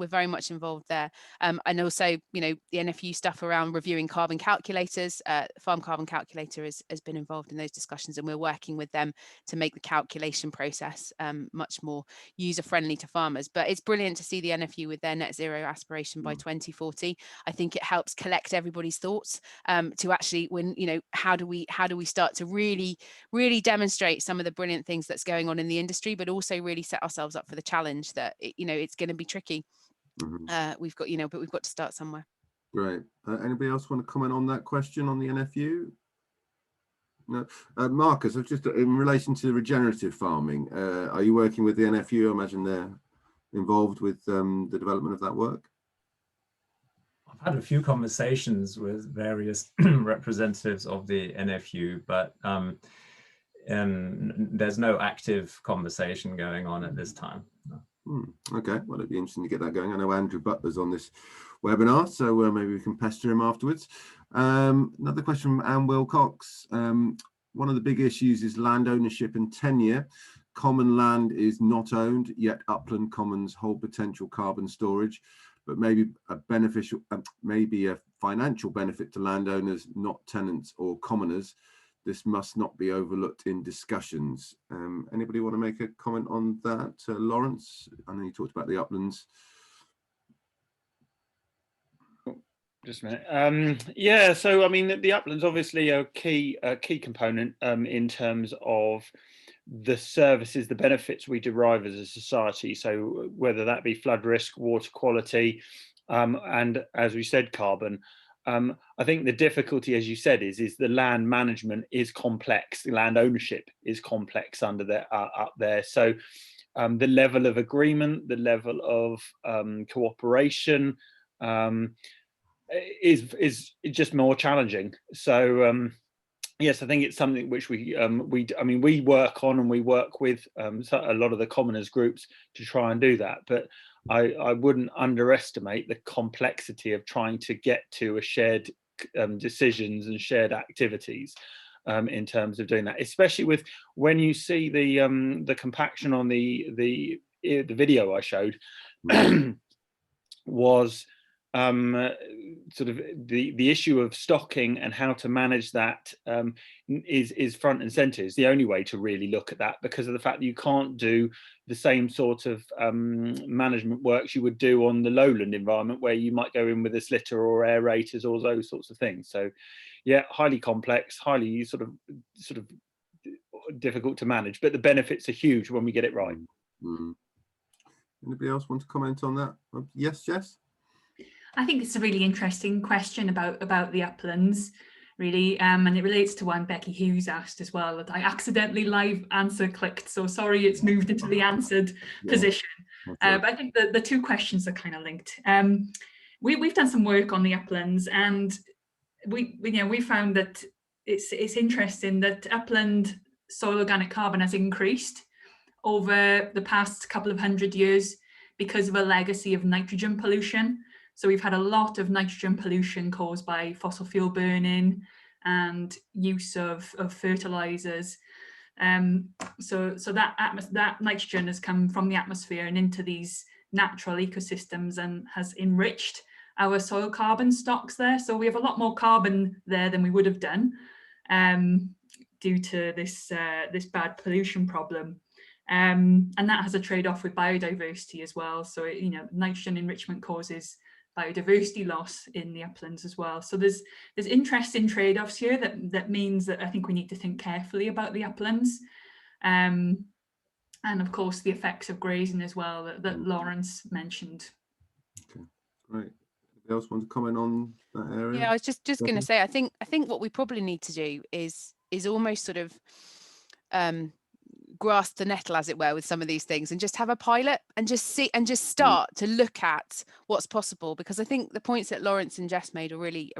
involved there, and also, you know, the NFU stuff around reviewing carbon calculators. Farm Carbon Calculator has been involved in those discussions, and we're working with them to make the calculation process much more user friendly to farmers. But it's brilliant to see the NFU with their net zero aspiration by 2040. I think it helps collect everybody's thoughts to actually, when, you know, how do we start to really demonstrate some of the brilliant things that's going on in the industry, but also really set ourselves up for the challenge that it's going to be tricky. We've got, but we've got to start somewhere. Great. Anybody else want to comment on that question on the NFU? No. Marcus, just in relation to regenerative farming, are you working with the NFU? I imagine they're involved with the development of that work. I've had a few conversations with various representatives of the NFU, but there's no active conversation going on at this time. No. Okay, well, it'd be interesting to get that going. I know Andrew Butler's on this webinar, so maybe we can pester him afterwards. Another question from Anne Wilcox. One of the big issues is land ownership and tenure. Common land is not owned, yet upland commons hold potential carbon storage, but maybe a financial benefit to landowners, not tenants or commoners. This must not be overlooked in discussions. Anybody want to make a comment on that? Lawrence, I know you talked about the uplands. Just a minute. Yeah, so I mean, the uplands obviously are a key component in terms of the services, the benefits we derive as a society. So whether that be flood risk, water quality, and as we said, carbon. I think the difficulty, as you said, is the land management is complex. The land ownership is complex up there. So the level of agreement, the level of cooperation is just more challenging. So yes, I think it's something which we work on, and we work with a lot of the commoners groups to try and do that. But I wouldn't underestimate the complexity of trying to get to a shared decisions and shared activities in terms of doing that, especially with when you see the compaction on the video I showed was sort of the issue of stocking and how to manage that is front and center. Is the only way to really look at that, because of the fact that you can't do the same sort of management works you would do on the lowland environment, where you might go in with a slitter or aerators or those sorts of things. So yeah, highly complex, highly sort of difficult to manage, but the benefits are huge when we get it right. Anybody else want to comment on that? Yes, Jess? I think it's a really interesting question about the uplands, really, and it relates to one Becky Hughes asked as well. That I accidentally live answer clicked, so sorry, it's moved into the answered position. But I think the two questions are kind of linked. We've done some work on the uplands, and we found that it's interesting that upland soil organic carbon has increased over the past couple of hundred years because of a legacy of nitrogen pollution. So we've had a lot of nitrogen pollution caused by fossil fuel burning and use of fertilizers So that nitrogen has come from the atmosphere and into these natural ecosystems and has enriched our soil carbon stocks there. So we have a lot more carbon there than we would have done due to this bad pollution problem. And that has a trade-off with biodiversity as well. So, nitrogen enrichment causes biodiversity loss in the uplands as well. So there's interesting trade-offs here that means that I think we need to think carefully about the uplands. And of course, the effects of grazing as well that Lawrence mentioned. Okay, great. Anybody else want to comment on that area? Yeah, I was just going to say, I think what we probably need to do is almost sort of grasp the nettle, as it were, with some of these things, and just have a pilot and just start to look at what's possible, because I think the points that Lawrence and Jess made are really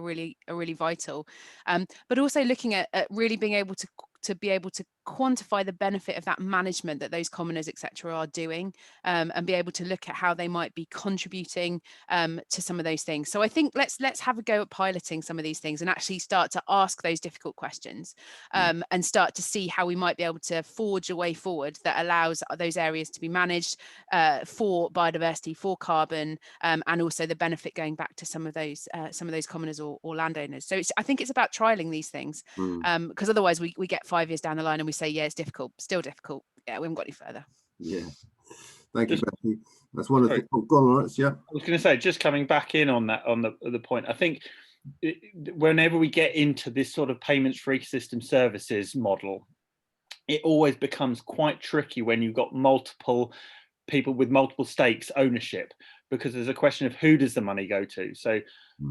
vital, but also looking at really being able to quantify the benefit of that management that those commoners, etc., are doing, and be able to look at how they might be contributing to some of those things. So I think let's have a go at piloting some of these things and actually start to ask those difficult questions, and start to see how we might be able to forge a way forward that allows those areas to be managed for biodiversity, for carbon, and also the benefit going back to some of those commoners or landowners. So I think it's about trialing these things, because otherwise we get 5 years down the line and we say, yeah, it's difficult, still difficult. Yeah, we haven't got any further. Yeah. Thank you, Becky. That's one of the. Oh, go on, Lawrence. Yeah. I was going to say, just coming back in on that, on the point, I think whenever we get into this sort of payments for ecosystem services model, it always becomes quite tricky when you've got multiple people with multiple stakes ownership, because there's a question of who does the money go to. So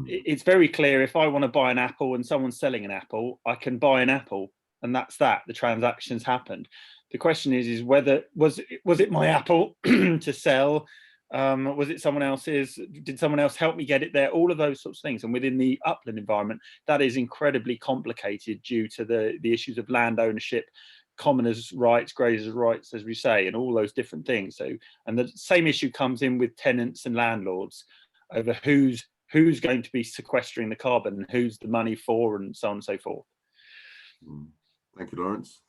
it's very clear, if I want to buy an apple and someone's selling an apple, I can buy an apple, and that's that. The transaction's happened. The question is whether was it my apple to sell? Was it someone else's? Did someone else help me get it there? All of those sorts of things. And within the upland environment, that is incredibly complicated due to the issues of land ownership, commoners' rights, grazers' rights, as we say, and all those different things. So, and the same issue comes in with tenants and landlords over who's going to be sequestering the carbon and who's the money for, and so on and so forth. Thank you, Lawrence.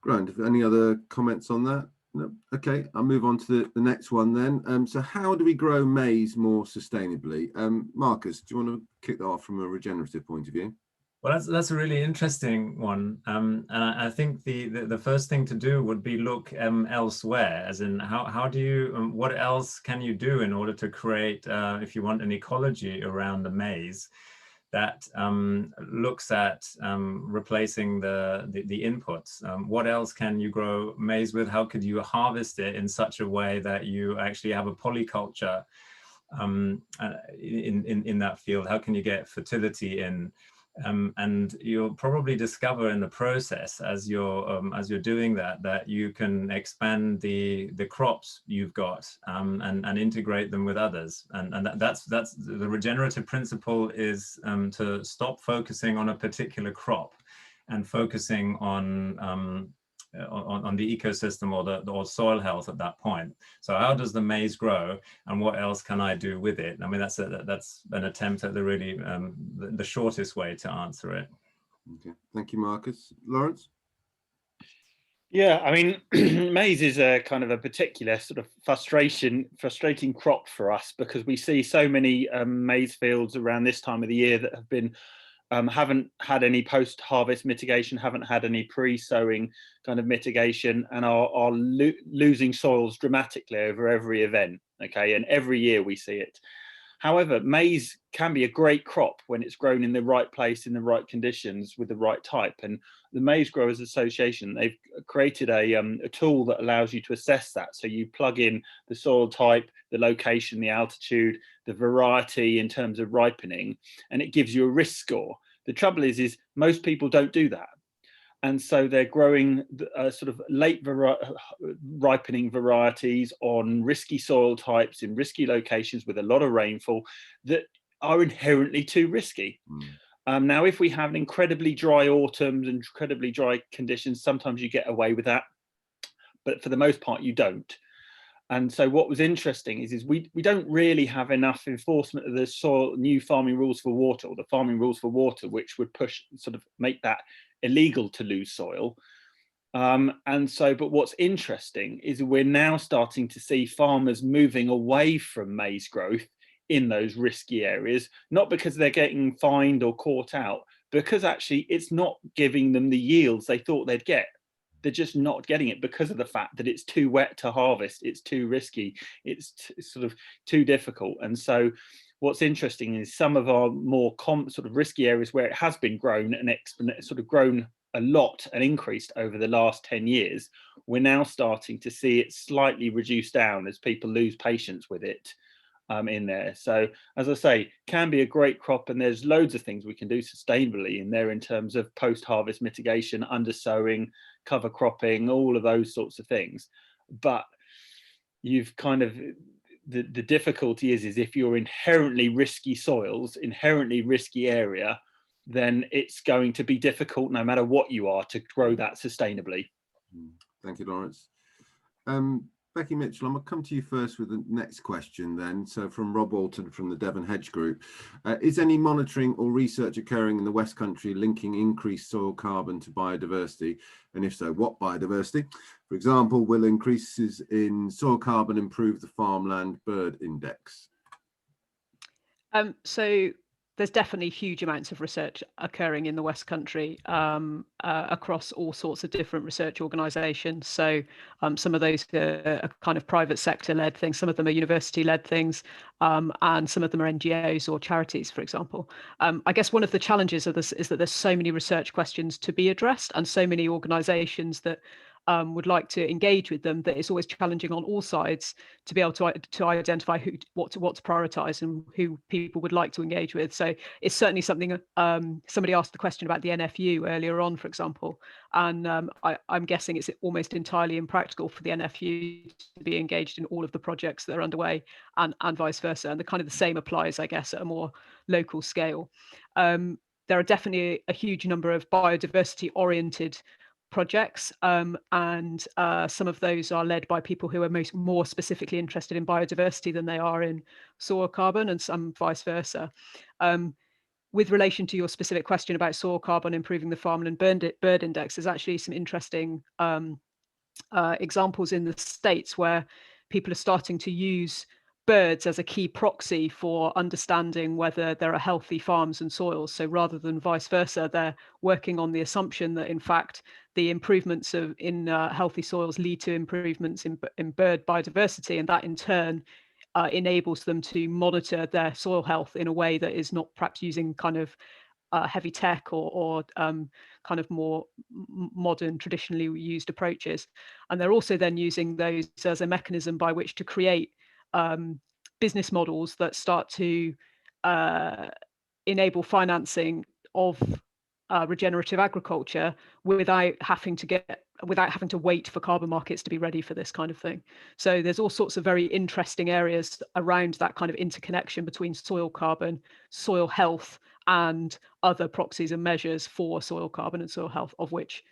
Grand. Any other comments on that? No. Okay, I'll move on to the next one then. So how do we grow maize more sustainably? Marcus, do you want to kick that off from a regenerative point of view? Well, that's a really interesting one, and I think the first thing to do would be look elsewhere, as in how do you what else can you do in order to create, if you want, an ecology around the maize that looks at replacing the inputs. What else can you grow maize with? How could you harvest it in such a way that you actually have a polyculture in that field? How can you get fertility in? And you'll probably discover in the process, as you're doing that you can expand the crops you've got, and integrate them with others. And that's the regenerative principle, is to stop focusing on a particular crop and focusing on the ecosystem or soil health at that point. So how does the maize grow, and what else can I do with it? I mean, that's an attempt at the really the shortest way to answer it. Okay, thank you, Marcus. Lawrence? Yeah, I mean, maize is a kind of a particular sort of frustrating crop for us, because we see so many maize fields around this time of the year that have been haven't had any post-harvest mitigation, haven't had any pre-sowing kind of mitigation, and are losing soils dramatically over every event. Okay, and every year we see it. However, maize can be a great crop when it's grown in the right place, in the right conditions, with the right type. And the Maize Growers Association, they've created a tool that allows you to assess that. So you plug in the soil type, the location, the altitude, the variety in terms of ripening, and it gives you a risk score. The trouble is most people don't do that. And so they're growing sort of late ripening varieties on risky soil types in risky locations with a lot of rainfall that are inherently too risky. Now, if we have an incredibly dry autumn and incredibly dry conditions, sometimes you get away with that, but for the most part you don't. And so what was interesting is we don't really have enough enforcement of the new farming rules for water, or the farming rules for water, which would sort of make that illegal to lose soil. But what's interesting is we're now starting to see farmers moving away from maize growth in those risky areas, not because they're getting fined or caught out, because actually it's not giving them the yields they thought they'd get. They're just not getting it because of the fact that it's too wet to harvest, it's too risky, it's sort of too difficult. And so what's interesting is some of our more sort of risky areas where it has been grown and sort of grown a lot and increased over the last 10 years, we're now starting to see it slightly reduced down as people lose patience with it in there. So as I say, can be a great crop, and there's loads of things we can do sustainably in there in terms of post-harvest mitigation, undersowing, cover cropping, all of those sorts of things. But you've kind of, the difficulty is if you're inherently risky soils, inherently risky area, then it's going to be difficult no matter what you are to grow that sustainably. Thank you, Lawrence. Becky Mitchell, I'm going to come to you first with the next question then. So from Rob Walton from the Devon Hedge Group. Is any monitoring or research occurring in the West Country linking increased soil carbon to biodiversity? And if so, what biodiversity? For example, will increases in soil carbon improve the farmland bird index? So there's definitely huge amounts of research occurring in the West Country across all sorts of different research organisations. So some of those are kind of private sector led things, some of them are university led things, and some of them are NGOs or charities, for example. I guess one of the challenges of this is that there's so many research questions to be addressed and so many organisations that would like to engage with them, that it's always challenging on all sides to be able to identify what to prioritise and who people would like to engage with. So it's certainly something. Somebody asked the question about the NFU earlier on, for example, and I'm guessing it's almost entirely impractical for the NFU to be engaged in all of the projects that are underway, and vice versa. And the kind of the same applies, I guess, at a more local scale. There are definitely a huge number of biodiversity oriented projects, and some of those are led by people who are more specifically interested in biodiversity than they are in soil carbon, and some vice versa. With relation to your specific question about soil carbon improving the farmland bird index, there's actually some interesting examples in the States where people are starting to use birds as a key proxy for understanding whether there are healthy farms and soils. So rather than vice versa, they're working on the assumption that in fact the improvements in healthy soils lead to improvements in bird biodiversity, and that in turn enables them to monitor their soil health in a way that is not perhaps using kind of heavy tech or kind of more modern, traditionally used approaches. And they're also then using those as a mechanism by which to create business models that start to enable financing of regenerative agriculture without having to wait for carbon markets to be ready for this kind of thing. So there's all sorts of very interesting areas around that kind of interconnection between soil carbon, soil health, and other proxies and measures for soil carbon and soil health, of which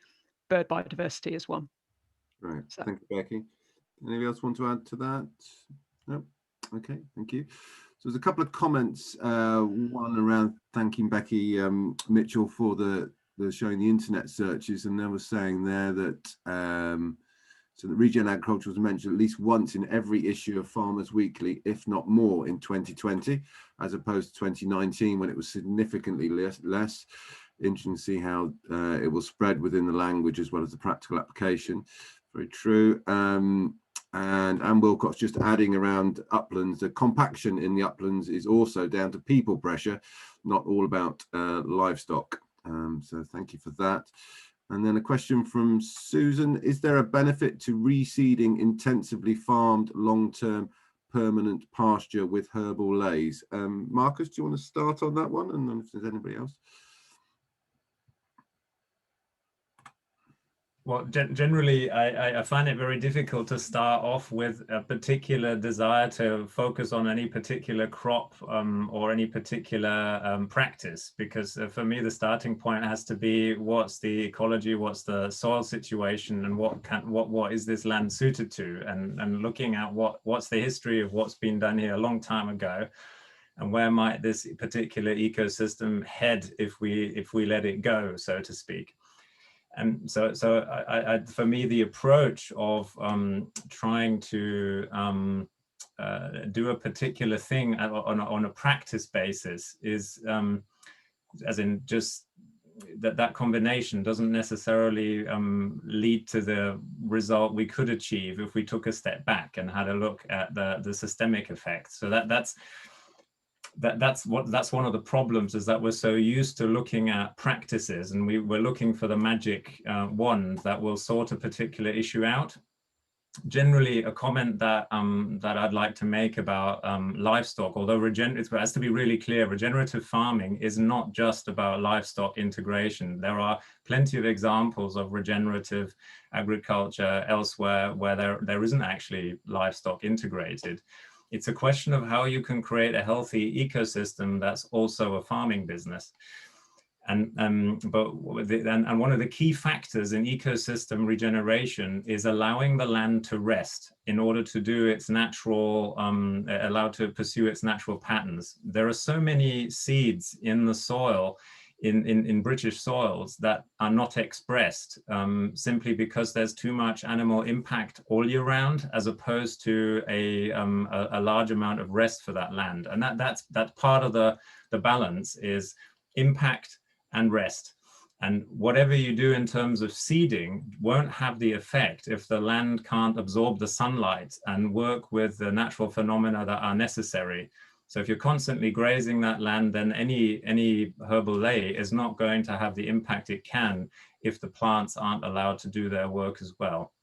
bird biodiversity is one. Right. So. Thank you, Becky. Anybody else want to add to that? No. Okay. Thank you. So there's a couple of comments. One around thanking Becky Mitchell for the showing the internet searches, and they were saying there that so that regen agriculture was mentioned at least once in every issue of Farmers Weekly, if not more, in 2020, as opposed to 2019 when it was significantly less. Interesting to see how it will spread within the language as well as the practical application. Very true. And Anne Wilcox just adding around uplands, the compaction in the uplands is also down to people pressure, not all about livestock. So thank you for that. And then a question from Susan: is there a benefit to reseeding intensively farmed long-term permanent pasture with herbal lays? Marcus, do you want to start on that one? And then if there's anybody else. Well, generally, I find it very difficult to start off with a particular desire to focus on any particular crop or any particular practice, because for me, the starting point has to be what's the ecology, what's the soil situation, and what is this land suited to, and looking at what's the history of what's been done here a long time ago, and where might this particular ecosystem head if we let it go, so to speak. And so for me, the approach of trying to do a particular thing on a practice basis is, as in just that combination doesn't necessarily lead to the result we could achieve if we took a step back and had a look at the systemic effects. So that's one of the problems, is that we're so used to looking at practices, and we're looking for the magic wand that will sort a particular issue out. Generally, a comment that I'd like to make about livestock, although it has to be really clear, regenerative farming is not just about livestock integration. There are plenty of examples of regenerative agriculture elsewhere where there isn't actually livestock integrated. It's a question of how you can create a healthy ecosystem that's also a farming business. And one of the key factors in ecosystem regeneration is allowing the land to rest in order to do its natural, allowed to pursue its natural patterns. There are so many seeds in the soil, in British soils, that are not expressed simply because there's too much animal impact all year round, as opposed to a large amount of rest for that land. And that's part of the balance, is impact and rest. And whatever you do in terms of seeding won't have the effect if the land can't absorb the sunlight and work with the natural phenomena that are necessary. So if you're constantly grazing that land, then any herbal ley is not going to have the impact it can if the plants aren't allowed to do their work as well.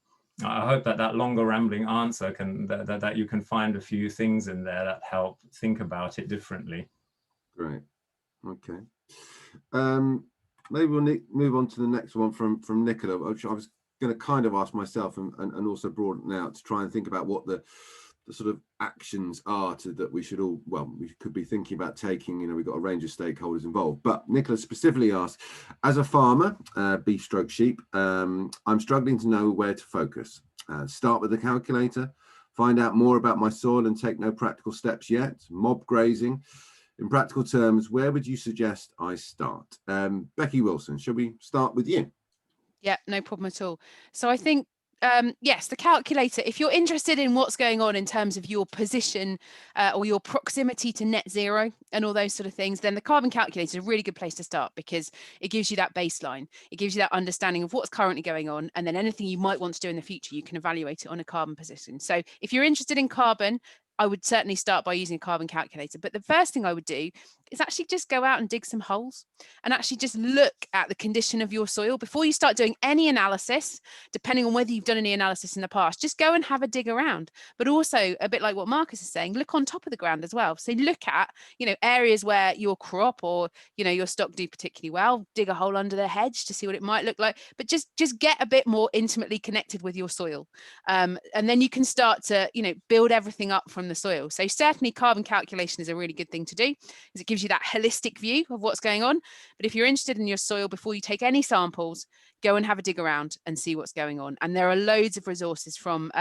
I hope that longer rambling answer that you can find a few things in there that help think about it differently. Great. Okay. Maybe we'll move on to the next one from Nicola, which I was going to kind of ask myself and also broaden out to try and think about what the sort of actions are that we should all, well, we could be thinking about taking. You know, we've got a range of stakeholders involved, but Nicola specifically asked, as a farmer, beef/sheep, I'm struggling to know where to focus. Start with the calculator, find out more about my soil and take no practical steps yet, mob grazing. In practical terms, where would you suggest I start? Becky Wilson, shall we start with you? Yeah, no problem at all. So I think, yes, the calculator, if you're interested in what's going on in terms of your position or your proximity to net zero and all those sort of things, then the carbon calculator is a really good place to start, because it gives you that baseline. It gives you that understanding of what's currently going on, and then anything you might want to do in the future, you can evaluate it on a carbon position. So if you're interested in carbon, I would certainly start by using a carbon calculator. But the first thing I would do is actually just go out and dig some holes and actually just look at the condition of your soil before you start doing any analysis, depending on whether you've done any analysis in the past. Just go and have a dig around. But also, a bit like what Marcus is saying, look on top of the ground as well. So look at, areas where your crop or, your stock do particularly well. Dig a hole under the hedge to see what it might look like. But just get a bit more intimately connected with your soil. And then you can start to, build everything up from the soil. So certainly carbon calculation is a really good thing to do, because it gives you that holistic view of what's going on. But if you're interested in your soil, before you take any samples, go and have a dig around and see what's going on. And there are loads of resources from,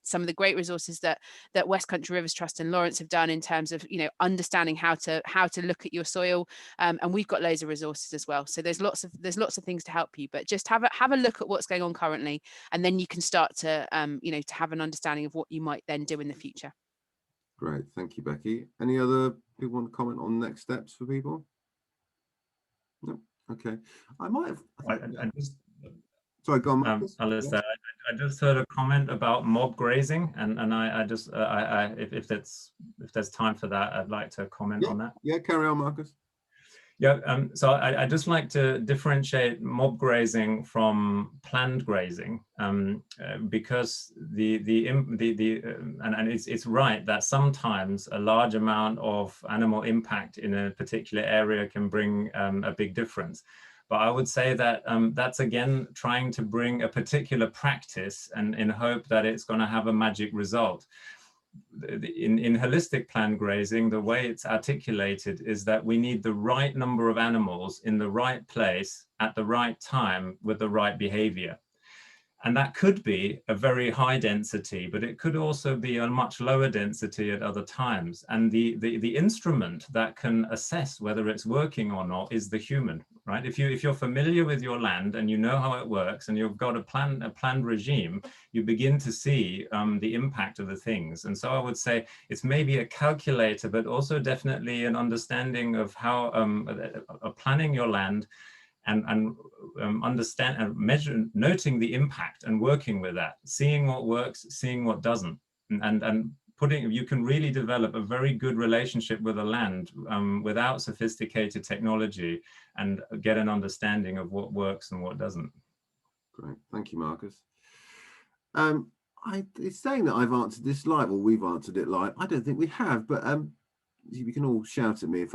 some of the great resources that West Country Rivers Trust and Lawrence have done in terms of, understanding how to look at your soil. And we've got loads of resources as well. So there's lots of things to help you, but just have a look at what's going on currently, and then you can start to, to have an understanding of what you might then do in the future. Great, thank you, Becky. Any other people want to comment on next steps for people? No. Okay. I might have. Sorry, go on, Marcus. Alistair, I just heard a comment about mob grazing, and if there's time for that, I'd like to comment on that. Yeah, carry on, Marcus. Yeah, so I just like to differentiate mob grazing from planned grazing, because it's right that sometimes a large amount of animal impact in a particular area can bring a big difference. But I would say that that's again trying to bring a particular practice and in hope that it's going to have a magic result. In holistic planned grazing, the way it's articulated is that we need the right number of animals in the right place at the right time with the right behavior. And that could be a very high density, but it could also be a much lower density at other times. And the instrument that can assess whether it's working or not is the human. right? If you're familiar with your land and you know how it works and you've got a planned regime, you begin to see the impact of the things. And so I would say it's maybe a calculator, but also definitely an understanding of how planning your land and understand and measure, noting the impact and working with that, seeing what works, seeing what doesn't, and putting, you can really develop a very good relationship with the land without sophisticated technology and get an understanding of what works and what doesn't. Great, thank you, Marcus. It's saying that I've answered this live, or we've answered it live. I don't think we have, but you can all shout at me if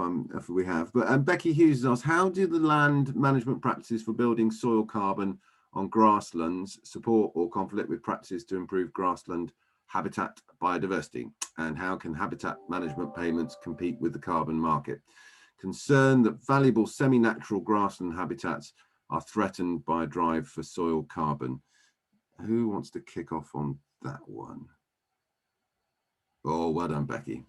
we have. But Becky Hughes asks, how do the land management practices for building soil carbon on grasslands support or conflict with practices to improve grassland habitat biodiversity? And how can habitat management payments compete with the carbon market? Concern that valuable semi-natural grassland habitats are threatened by a drive for soil carbon. Who wants to kick off on that one? Oh, well done, Becky.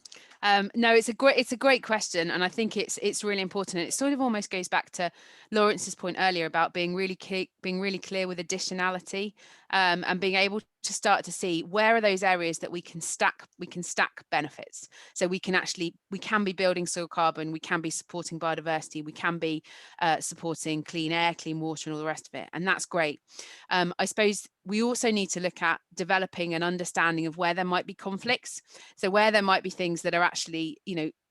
No, it's a great question, and I think it's really important. It sort of almost goes back to Lawrence's point earlier about being really clear with additionality, and being able to start to see where are those areas that we can stack benefits. So we can be building soil carbon, we can be supporting biodiversity, we can be supporting clean air, clean water, and all the rest of it, and that's great. I suppose we also need to look at developing an understanding of where there might be conflicts. So where there might be things that are actually,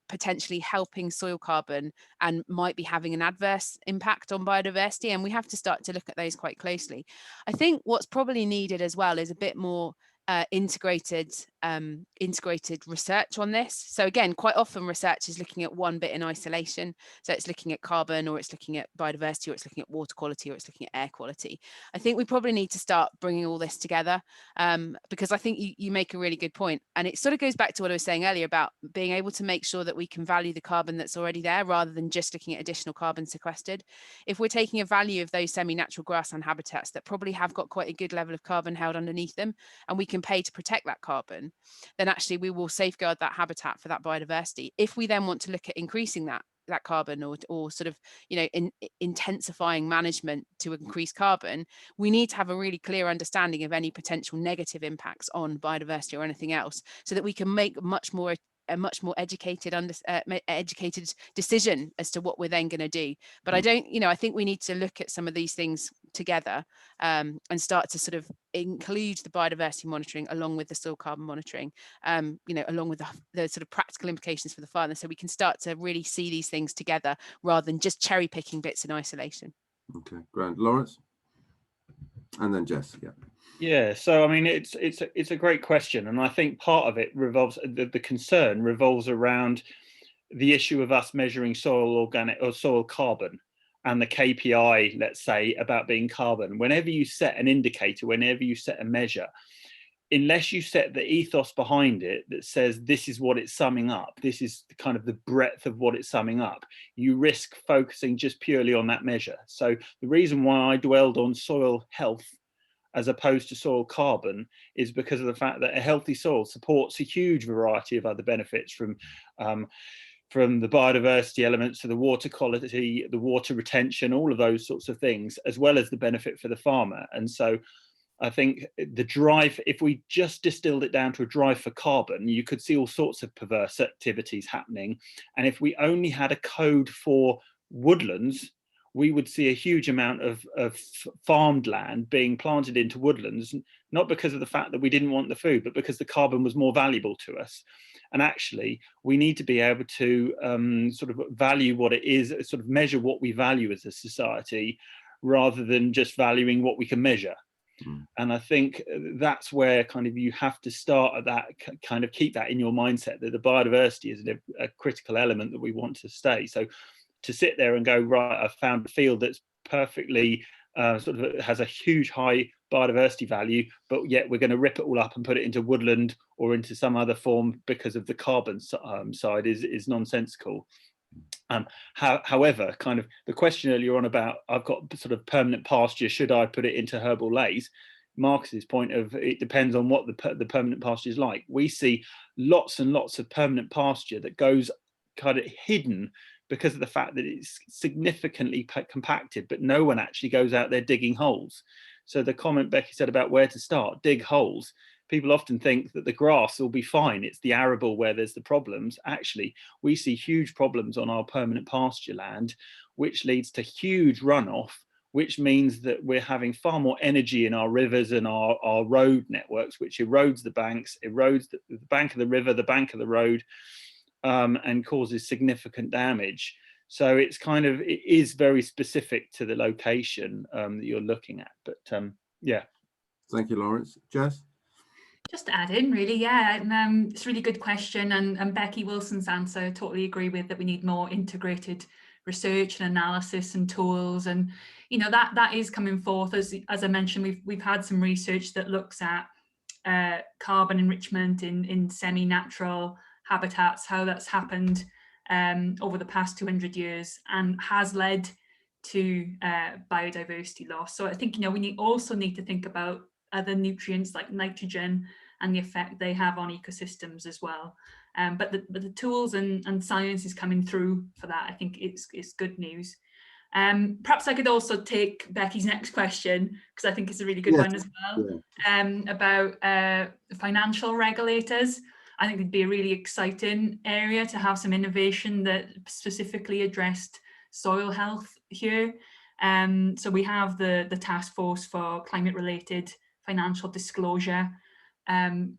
potentially helping soil carbon and might be having an adverse impact on biodiversity. And we have to start to look at those quite closely. I think what's probably needed as well is a bit more integrated research on this. So again, quite often research is looking at one bit in isolation. So it's looking at carbon, or it's looking at biodiversity, or it's looking at water quality, or it's looking at air quality. I think we probably need to start bringing all this together, because I think you make a really good point. And it sort of goes back to what I was saying earlier about being able to make sure that we can value the carbon that's already there rather than just looking at additional carbon sequestered. If we're taking a value of those semi-natural grassland habitats that probably have got quite a good level of carbon held underneath them, and we can pay to protect that carbon, then actually we will safeguard that habitat for that biodiversity. If we then want to look at increasing that carbon, or sort of intensifying management to increase carbon, we need to have a really clear understanding of any potential negative impacts on biodiversity or anything else, so that we can make a much more educated decision as to what we're then going to do. But I think we need to look at some of these things together, and start to sort of include the biodiversity monitoring along with the soil carbon monitoring, along with the sort of practical implications for the farmer, so we can start to really see these things together rather than just cherry picking bits in isolation. Okay, grand. Lawrence, and then Jess. Yeah, so I mean, it's a great question, and I think part of it revolves, the concern revolves around the issue of us measuring soil organic or soil carbon, and the KPI, let's say, about being carbon. Whenever you set an indicator, whenever you set a measure, unless you set the ethos behind it that says this is what it's summing up, this is kind of the breadth of what it's summing up, you risk focusing just purely on that measure. So the reason why I dwelled on soil health as opposed to soil carbon is because of the fact that a healthy soil supports a huge variety of other benefits, from the biodiversity elements to the water quality, the water retention, all of those sorts of things, as well as the benefit for the farmer. And so I think the drive, if we just distilled it down to a drive for carbon, you could see all sorts of perverse activities happening. And if we only had a code for woodlands, we would see a huge amount of farmed land being planted into woodlands, not because of the fact that we didn't want the food, but because the carbon was more valuable to us. And actually, we need to be able to sort of value what it is, sort of measure what we value as a society, rather than just valuing what we can measure. And I think that's where kind of you have to start at that, kind of keep that in your mindset, that the biodiversity is a critical element that we want to stay. So to sit there and go, right, I've found a field that's perfectly sort of has a huge high biodiversity value, but yet we're going to rip it all up and put it into woodland or into some other form because of the carbon side is nonsensical. However, kind of the question earlier on about I've got sort of permanent pasture, should I put it into herbal lays? Marcus's point of it depends on what the permanent pasture is like. We see lots and lots of permanent pasture that goes kind of hidden because of the fact that it's significantly compacted, but no one actually goes out there digging holes. So the comment Becky said about where to start, dig holes. People often think that the grass will be fine. It's the arable where there's the problems. Actually, we see huge problems on our permanent pasture land, which leads to huge runoff, which means that we're having far more energy in our rivers and our road networks, which erodes the banks, erodes the bank of the river, the bank of the road, and causes significant damage. So it's kind of, it is very specific to the location that you're looking at. But yeah. Thank you, Lawrence. Jess? Just to add in, really, yeah, and it's a really good question, and Becky Wilson's answer, I totally agree with, that we need more integrated research and analysis and tools, and you know that is coming forth. As I mentioned, we've had some research that looks at carbon enrichment in semi-natural habitats, how that's happened over the past 200 years and has led to biodiversity loss. So I think, you know, we also need to think about other nutrients like nitrogen and the effect they have on ecosystems as well. But the tools and science is coming through for that. I think it's good news. Perhaps I could also take Becky's next question, because I think it's a really good one as well, about financial regulators. I think it'd be a really exciting area to have some innovation that specifically addressed soil health here. So we have the task force for climate related financial disclosure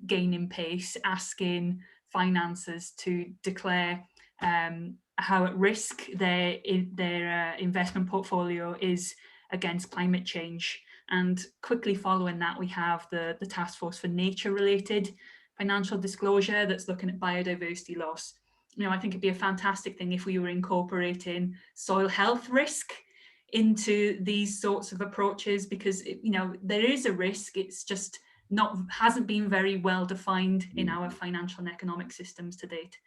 gaining pace, asking finances to declare how at risk their investment portfolio is against climate change. And quickly following that, we have the task force for nature related financial disclosure that's looking at biodiversity loss. You know, I think it'd be a fantastic thing if we were incorporating soil health risk into these sorts of approaches, because you know, there is a risk, it's just hasn't been very well defined in our financial and economic systems to date.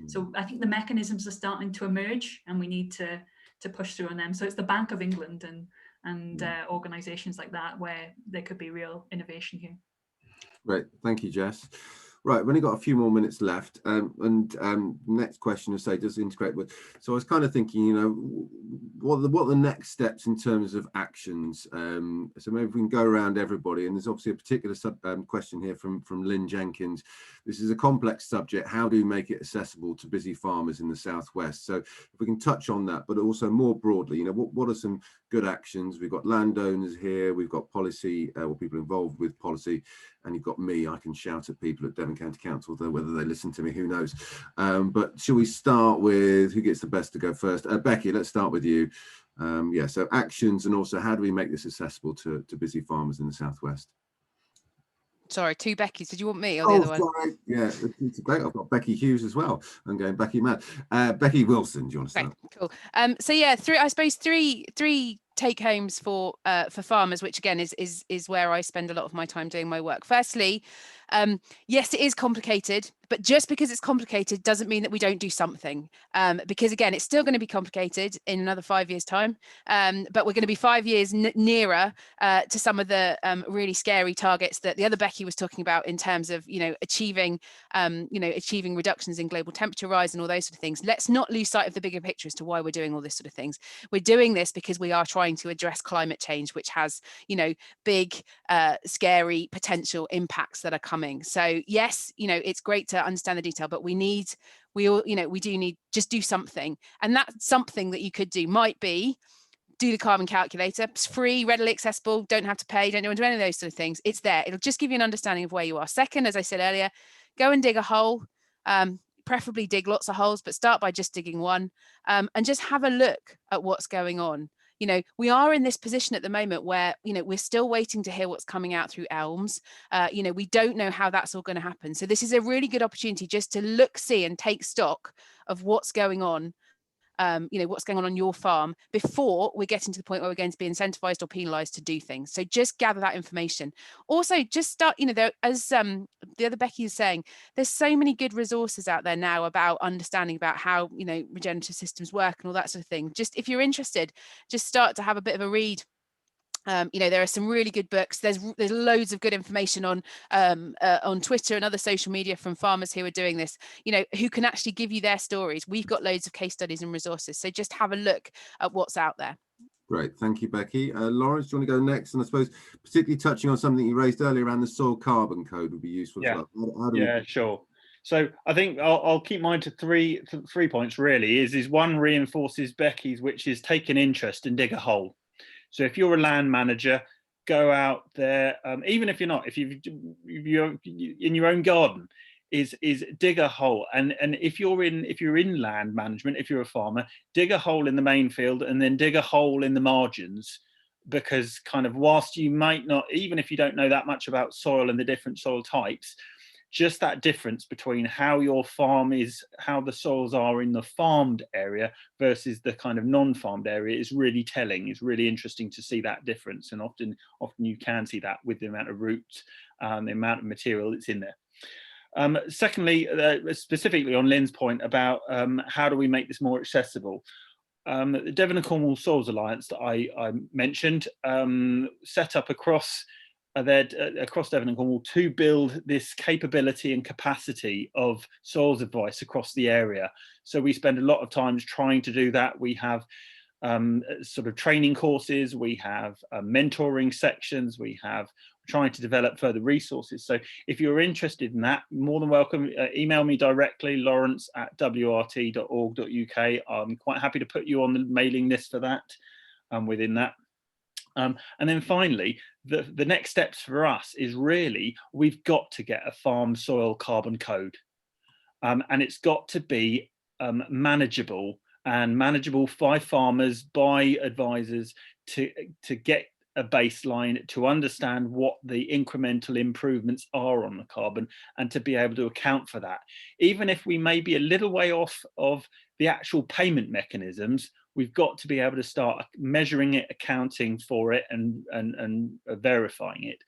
So I think the mechanisms are starting to emerge, and we need to push through on them. So it's the Bank of England and organisations like that where there could be real innovation here. Great, thank you, Jess. Right, we've only got a few more minutes left, and next question, does integrate with. So I was kind of thinking, you know, what are the next steps in terms of actions? So maybe we can go around everybody, and there's obviously a particular question here from Lynn Jenkins. This is a complex subject. How do you make it accessible to busy farmers in the southwest? So if we can touch on that, but also more broadly, you know, what are some good actions? We've got landowners here, we've got policy, or people involved with policy, and you've got me. I can shout at people at Devon County Council, though whether they listen to me, who knows. But shall we start with who gets the best to go first? Becky, let's start with you. Yeah, so actions, and also how do we make this accessible to busy farmers in the southwest? Sorry, two Beckys. Did you want me or the other one? Sorry. Yeah, it's great. I've got Becky Hughes as well. I'm going Becky mad. Becky Wilson, do you want to start? Cool. So yeah, I suppose three take homes for farmers, which again is where I spend a lot of my time doing my work. Firstly, yes, it is complicated, but just because it's complicated doesn't mean that we don't do something. Because again, it's still going to be complicated in another 5 years' time, but we're going to be 5 years nearer to some of the really scary targets that the other Becky was talking about in terms of, you know, achieving reductions in global temperature rise and all those sort of things. Let's not lose sight of the bigger picture as to why we're doing all this sort of things. We're doing this because we are trying to address climate change, which has, you know, big, scary potential impacts that are coming. So yes, you know, it's great to understand the detail, but we do need just do something. And that something that you could do might be do the carbon calculator. It's free, readily accessible, don't have to pay, don't want to do any of those sort of things. It's there. It'll just give you an understanding of where you are. Second, as I said earlier, go and dig a hole. Preferably dig lots of holes, but start by just digging one, and just have a look at what's going on. You know, we are in this position at the moment where, you know, we're still waiting to hear what's coming out through ELMS. You know, we don't know how that's all going to happen. So this is a really good opportunity just to look, see, and take stock of what's going on. You know, what's going on your farm before we're getting to the point where we're going to be incentivized or penalized to do things. So just gather that information. Also, just start, you know, there, as the other Becky is saying, there's so many good resources out there now about understanding about how, you know, regenerative systems work and all that sort of thing. Just if you're interested, just start to have a bit of a read You know, there are some really good books. There's loads of good information on Twitter and other social media from farmers who are doing this, you know, who can actually give you their stories. We've got loads of case studies and resources. So just have a look at what's out there. Great, thank you, Becky. Lawrence, do you want to go next? And I suppose particularly touching on something you raised earlier around the soil carbon code would be useful as well. How do we... Sure. So I think I'll keep mine to three points really. Is one reinforces Becky's, which is take an interest and dig a hole. So if you're a land manager, go out there, even if you're not, if you're in your own garden, is dig a hole. And if you're in land management, if you're a farmer, dig a hole in the main field and then dig a hole in the margins, because kind of whilst you might not, even if you don't know that much about soil and the different soil types, just that difference between how your farm is, how the soils are in the farmed area versus the kind of non-farmed area is really telling. It's really interesting to see that difference. And often you can see that with the amount of roots, the amount of material that's in there. Secondly, specifically on Lynn's point about how do we make this more accessible? The Devon and Cornwall Soils Alliance that I mentioned set up across Devon and Cornwall to build this capability and capacity of soils advice across the area. So we spend a lot of time trying to do that. We have sort of training courses, we have mentoring sections, we have trying to develop further resources. So if you're interested in that, more than welcome, email me directly, lawrence@wrt.org.uk. I'm quite happy to put you on the mailing list for that within that. And then finally, the next steps for us is really, we've got to get a farm soil carbon code. And it's got to be manageable by farmers, by advisors, to get a baseline, to understand what the incremental improvements are on the carbon and to be able to account for that. Even if we may be a little way off of the actual payment mechanisms, we've got to be able to start measuring it, accounting for it, and verifying it.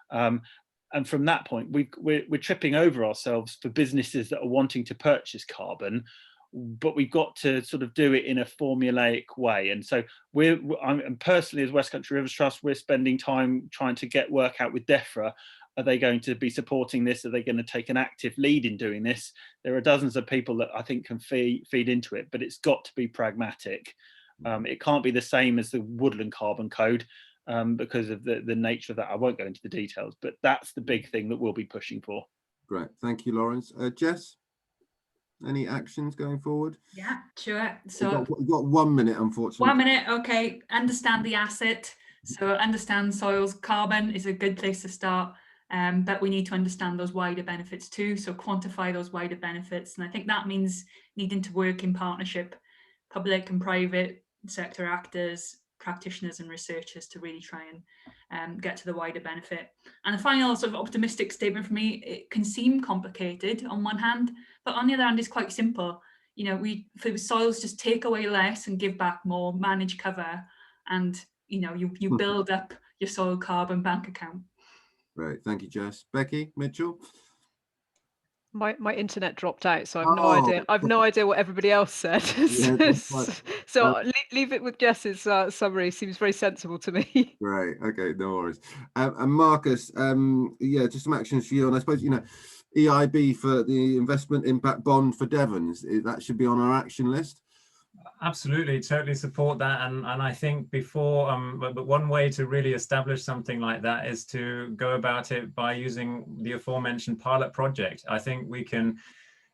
And from that point, we're tripping over ourselves for businesses that are wanting to purchase carbon, but we've got to sort of do it in a formulaic way. And so I'm personally, as West Country Rivers Trust, we're spending time trying to get work out with DEFRA. Are they going to be supporting this? Are they going to take an active lead in doing this? There are dozens of people that I think can feed into it, but it's got to be pragmatic. It can't be the same as the woodland carbon code because of the nature of that. I won't go into the details, but that's the big thing that we'll be pushing for. Great, thank you, Lawrence. Jess, any actions going forward? Yeah, sure. So we've got 1 minute, unfortunately. 1 minute, okay. Understand the asset. So understand soils carbon is a good place to start. But we need to understand those wider benefits too. So quantify those wider benefits. And I think that means needing to work in partnership, public and private sector actors, practitioners and researchers to really try and get to the wider benefit. And the final sort of optimistic statement for me, it can seem complicated on one hand, but on the other hand, it's quite simple. You know, for soils, just take away less and give back more, manage cover, and you know, you build up your soil carbon bank account. Right, thank you, Jess. Becky, Mitchell? My internet dropped out, so I've no idea. I've no idea what everybody else said. Yeah, so leave it with Jess's summary. Seems very sensible to me. Right. Okay. No worries. And Marcus, yeah, just some actions for you. And I suppose, you know, EIB for the investment impact bond for Devon, that should be on our action list. Absolutely, totally support that, and I think before, but one way to really establish something like that is to go about it by using the aforementioned pilot project. I think we can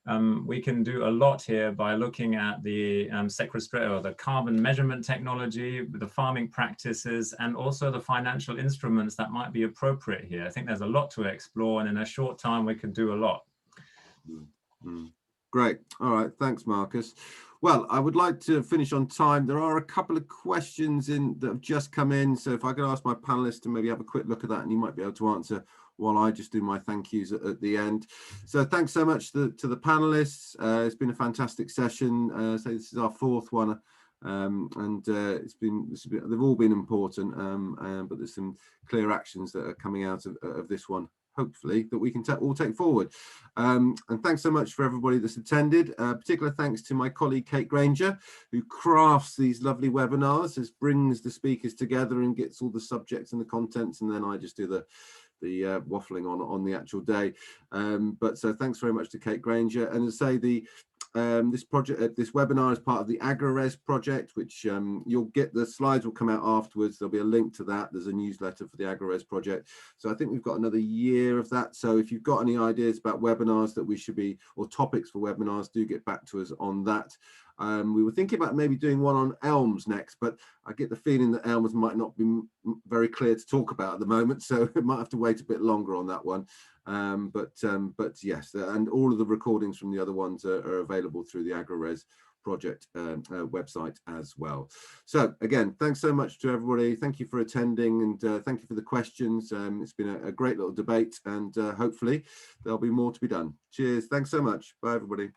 do a lot here by looking at the sequestration or the carbon measurement technology, the farming practices, and also the financial instruments that might be appropriate here. I think there's a lot to explore, and in a short time we could do a lot. Great. All right. Thanks, Marcus. Well, I would like to finish on time. There are a couple of questions that have just come in. So if I could ask my panelists to maybe have a quick look at that, and you might be able to answer while I just do my thank yous at the end. So thanks so much to the panelists. It's been a fantastic session. So this is our fourth one. They've all been important, but there's some clear actions that are coming out of this one hopefully, that we can all take forward. And thanks so much for everybody that's attended. Particular thanks to my colleague Kate Granger, who crafts these lovely webinars, brings the speakers together and gets all the subjects and the contents, and then I just do the waffling on the actual day. But so thanks very much to Kate Granger. And to say this project, this webinar is part of the AgriRes project, which you'll get, the slides will come out afterwards. There'll be a link to that. There's a newsletter for the AgriRes project. So I think we've got another year of that. So if you've got any ideas about webinars that we should be, or topics for webinars, do get back to us on that. We were thinking about maybe doing one on ELMS next, but I get the feeling that ELMS might not be very clear to talk about at the moment, so it might have to wait a bit longer on that one. But yes, and all of the recordings from the other ones are available through the AgriRes project website as well. So again, thanks so much to everybody. Thank you for attending, and thank you for the questions. It's been a great little debate, and hopefully there'll be more to be done. Cheers. Thanks so much. Bye, everybody.